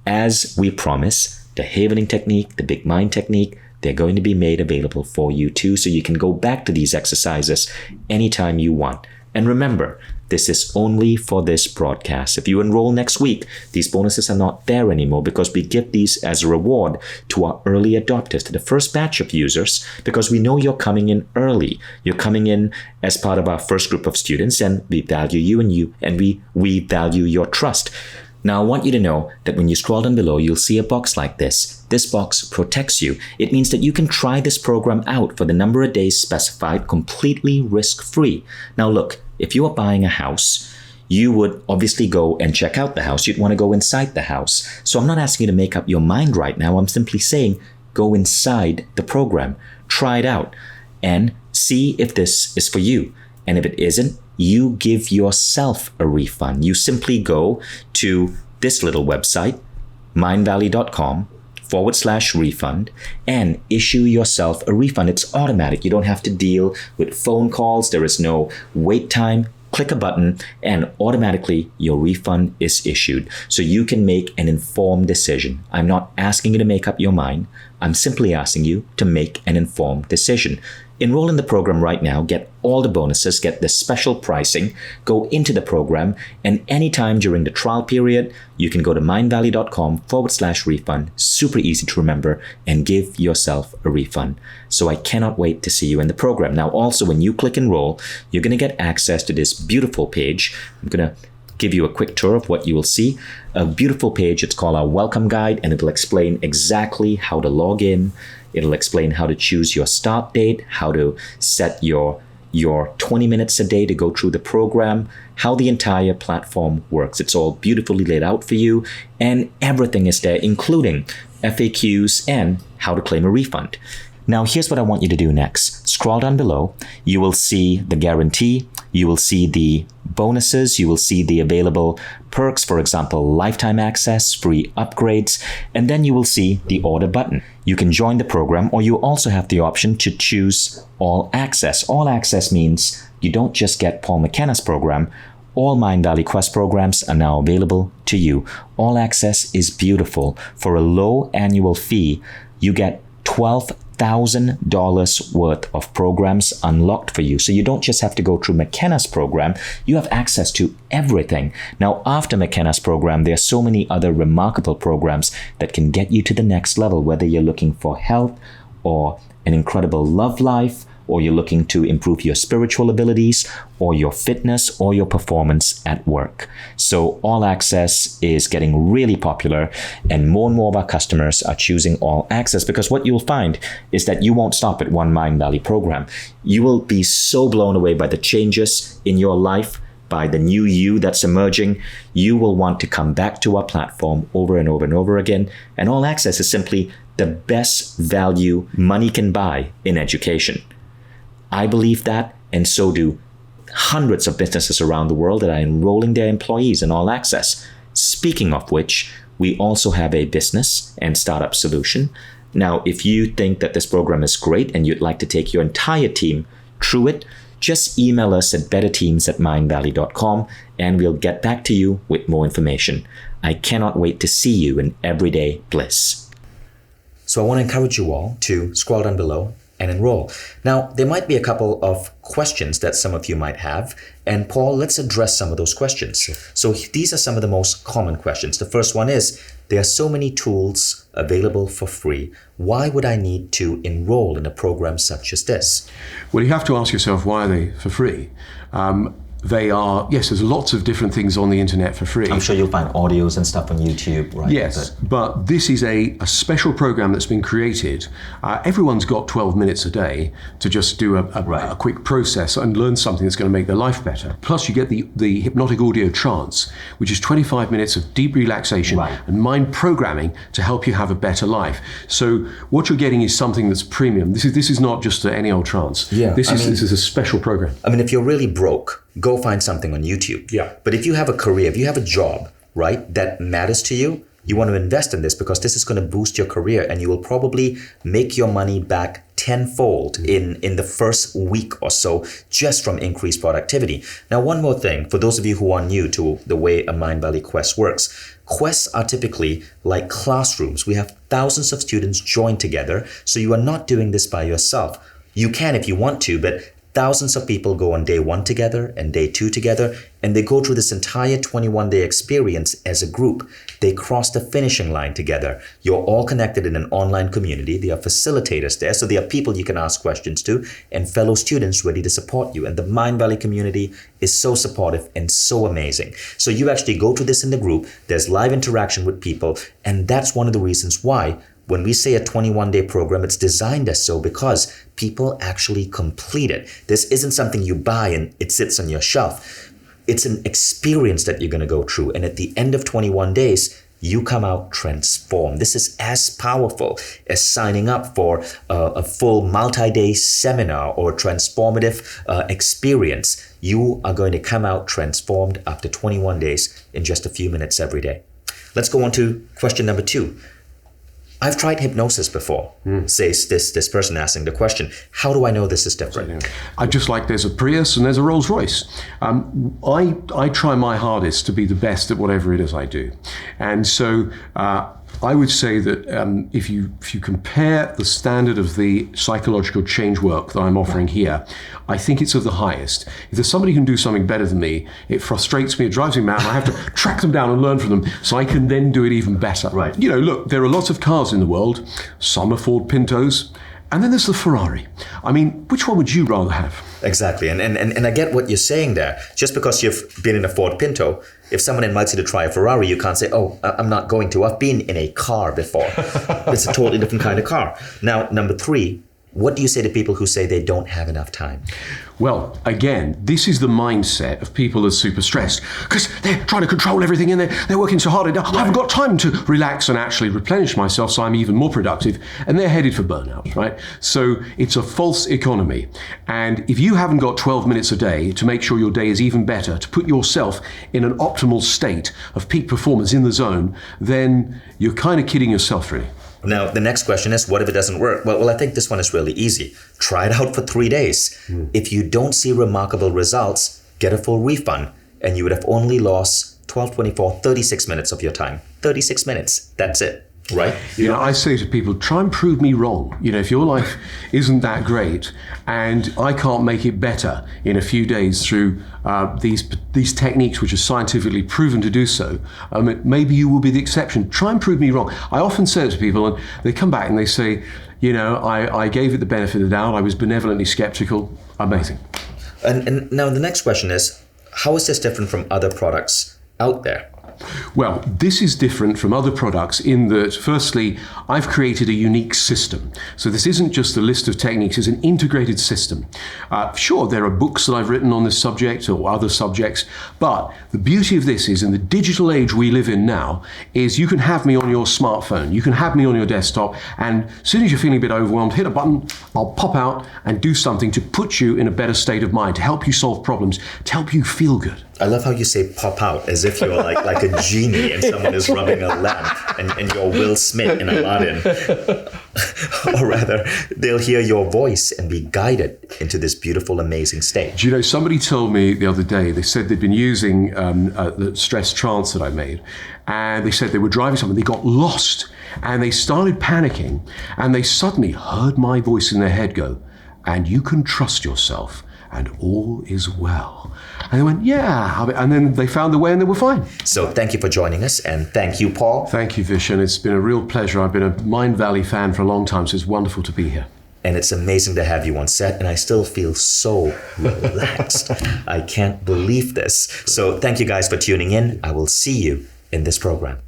As we promise, the havening technique, the big mind technique, they're going to be made available for you too. So you can go back to these exercises anytime you want. And remember, this is only for this broadcast. If you enroll next week, these bonuses are not there anymore because we give these as a reward to our early adopters, to the first batch of users, because we know you're coming in early. You're coming in as part of our first group of students, and we value you and we value your trust. Now, I want you to know that when you scroll down below, you'll see a box like this. This box protects you. It means that you can try this program out for the number of days specified, completely risk-free. Now, look, if you are buying a house, you would obviously go and check out the house. You'd want to go inside the house. So I'm not asking you to make up your mind right now. I'm simply saying go inside the program, try it out, and see if this is for you. And if it isn't, you give yourself a refund. You simply go to this little website, mindvalley.com/refund, and issue yourself a refund. It's automatic. You don't have to deal with phone calls. There is no wait time. Click a button and automatically your refund is issued. So you can make an informed decision. I'm not asking you to make up your mind. I'm simply asking you to make an informed decision. Enroll in the program right now, get all the bonuses, get the special pricing, go into the program, and anytime during the trial period, you can go to mindvalley.com/refund, super easy to remember, and give yourself a refund. So I cannot wait to see you in the program. Now, also, when you click enroll, you're going to get access to this beautiful page. I'm going to give you a quick tour of what you will see. A beautiful page, it's called our welcome guide, and it'll explain exactly how to log in. It'll explain how to choose your start date, how to set your 20 minutes a day to go through the program, how the entire platform works. It's all beautifully laid out for you, and everything is there, including FAQs and how to claim a refund. Now, here's what I want you to do next. Scroll down below. You will see the guarantee. You will see the bonuses. You will see the available perks, for example, lifetime access, free upgrades, and then you will see the order button. You can join the program, or you also have the option to choose all access. All access means you don't just get Paul McKenna's program. All Mindvalley Quest programs are now available to you. All access is beautiful. For a low annual fee, you get $12,000 worth of programs unlocked for you. So you don't just have to go through McKenna's program, you have access to everything. Now, after McKenna's program, there are so many other remarkable programs that can get you to the next level, whether you're looking for health or an incredible love life, or you're looking to improve your spiritual abilities, or your fitness, or your performance at work. So All Access is getting really popular, and more of our customers are choosing All Access, because what you'll find is that you won't stop at one Mindvalley program. You will be so blown away by the changes in your life, by the new you that's emerging. You will want to come back to our platform over and over and over again. And All Access is simply the best value money can buy in education. I believe that, and so do hundreds of businesses around the world that are enrolling their employees in All Access. Speaking of which, we also have a business and startup solution. Now, if you think that this program is great and you'd like to take your entire team through it, just email us at betterteams@mindvalley.com and we'll get back to you with more information. I cannot wait to see you in everyday bliss. So I want to encourage you all to scroll down below and enroll. Now, there might be a couple of questions that some of you might have, and Paul, let's address some of those questions. So these are some of the most common questions. The first one is, there are so many tools available for free. Why would I need to enroll in a program such as this? Well, you have to ask yourself, why are they for free? they are, yes, there's lots of different things on the internet for free. I'm sure you'll find audios and stuff on YouTube, right? Yes, but this is a special program that's been created. Everyone's got 12 minutes a day to just do a quick process and learn something that's going to make their life better. Plus you get the hypnotic audio trance, which is 25 minutes of deep relaxation and mind programming to help you have a better life. So what you're getting is something that's premium. This is not just any old trance. This is a special program. I mean, if you're really broke, go find something on YouTube. But if you have a career, if you have a job, right, that matters to you, you want to invest in this because this is going to boost your career and you will probably make your money back tenfold in the first week or so just from increased productivity. Now, one more thing, for those of you who are new to the way a Mindvalley quest works, quests are typically like classrooms. We have thousands of students joined together, so you are not doing this by yourself. You can if you want to, but thousands of people go on day 1 together and day 2 together, and they go through this entire 21-day experience as a group. They cross the finishing line together. You're all connected in an online community. There are facilitators there, so there are people you can ask questions to and fellow students ready to support you. And the Mindvalley community is so supportive and so amazing. So you actually go through this in the group. There's live interaction with people, and that's one of the reasons why when we say a 21-day program, it's designed as so because people actually complete it. This isn't something you buy and it sits on your shelf. It's an experience that you're going to go through. And at the end of 21 days, you come out transformed. This is as powerful as signing up for a full multi-day seminar or transformative experience. You are going to come out transformed after 21 days in just a few minutes every day. Let's go on to question number 2. I've tried hypnosis before, says this person asking the question. How do I know this is different? I just like there's a Prius and there's a Rolls Royce. I try my hardest to be the best at whatever it is I do. And so I would say that if you compare the standard of the psychological change work that I'm offering here, I think it's of the highest. If there's somebody who can do something better than me, it frustrates me, it drives me mad, and I have to track them down and learn from them so I can then do it even better. Right. You know, look, there are lots of cars in the world. Some are Ford Pintos, and then there's the Ferrari. I mean, which one would you rather have? Exactly. And I get what you're saying there. Just because you've been in a Ford Pinto, if someone invites you to try a Ferrari, you can't say, oh, I'm not going to. I've been in a car before. It's a totally different kind of car. Now, number 3, what do you say to people who say they don't have enough time? Well, again, this is the mindset of people that are super stressed because they're trying to control everything and they're working so hard. I haven't got time to relax and actually replenish myself so I'm even more productive, and they're headed for burnout, right? So it's a false economy. And if you haven't got 12 minutes a day to make sure your day is even better, to put yourself in an optimal state of peak performance in the zone, then you're kind of kidding yourself, really. Now, the next question is, what if it doesn't work? Well, I think this one is really easy. Try it out for 3 days. If you don't see remarkable results, get a full refund, and you would have only lost 12, 24, 36 minutes of your time. 36 minutes. That's it. Right? You know, I say to people, try and prove me wrong. You know, if your life isn't that great and I can't make it better in a few days through these techniques which are scientifically proven to do so, maybe you will be the exception. Try and prove me wrong. I often say it to people and they come back and they say, you know, I gave it the benefit of the doubt. I was benevolently skeptical. Amazing. And now the next question is, how is this different from other products out there? Well, this is different from other products in that, firstly, I've created a unique system. So this isn't just a list of techniques, it's an integrated system. Sure, there are books that I've written on this subject or other subjects, but the beauty of this is in the digital age we live in now, is you can have me on your smartphone, you can have me on your desktop, and as soon as you're feeling a bit overwhelmed, hit a button, I'll pop out and do something to put you in a better state of mind, to help you solve problems, to help you feel good. I love how you say pop out, as if you're like a genie and someone is rubbing a lamp and you're Will Smith in Aladdin. Or rather, they'll hear your voice and be guided into this beautiful, amazing state. Do you know, somebody told me the other day, they said they'd been using the stress trance that I made, and they said they were driving somewhere, they got lost, and they started panicking, and they suddenly heard my voice in their head go, and you can trust yourself, and all is well. And they went, yeah. And then they found the way and they were fine. So thank you for joining us. And thank you, Paul. Thank you, Vishen. It's been a real pleasure. I've been a Mindvalley fan for a long time, so it's wonderful to be here. and it's amazing to have you on set, and I still feel so relaxed. I can't believe this. So thank you guys for tuning in. I will see you in this program.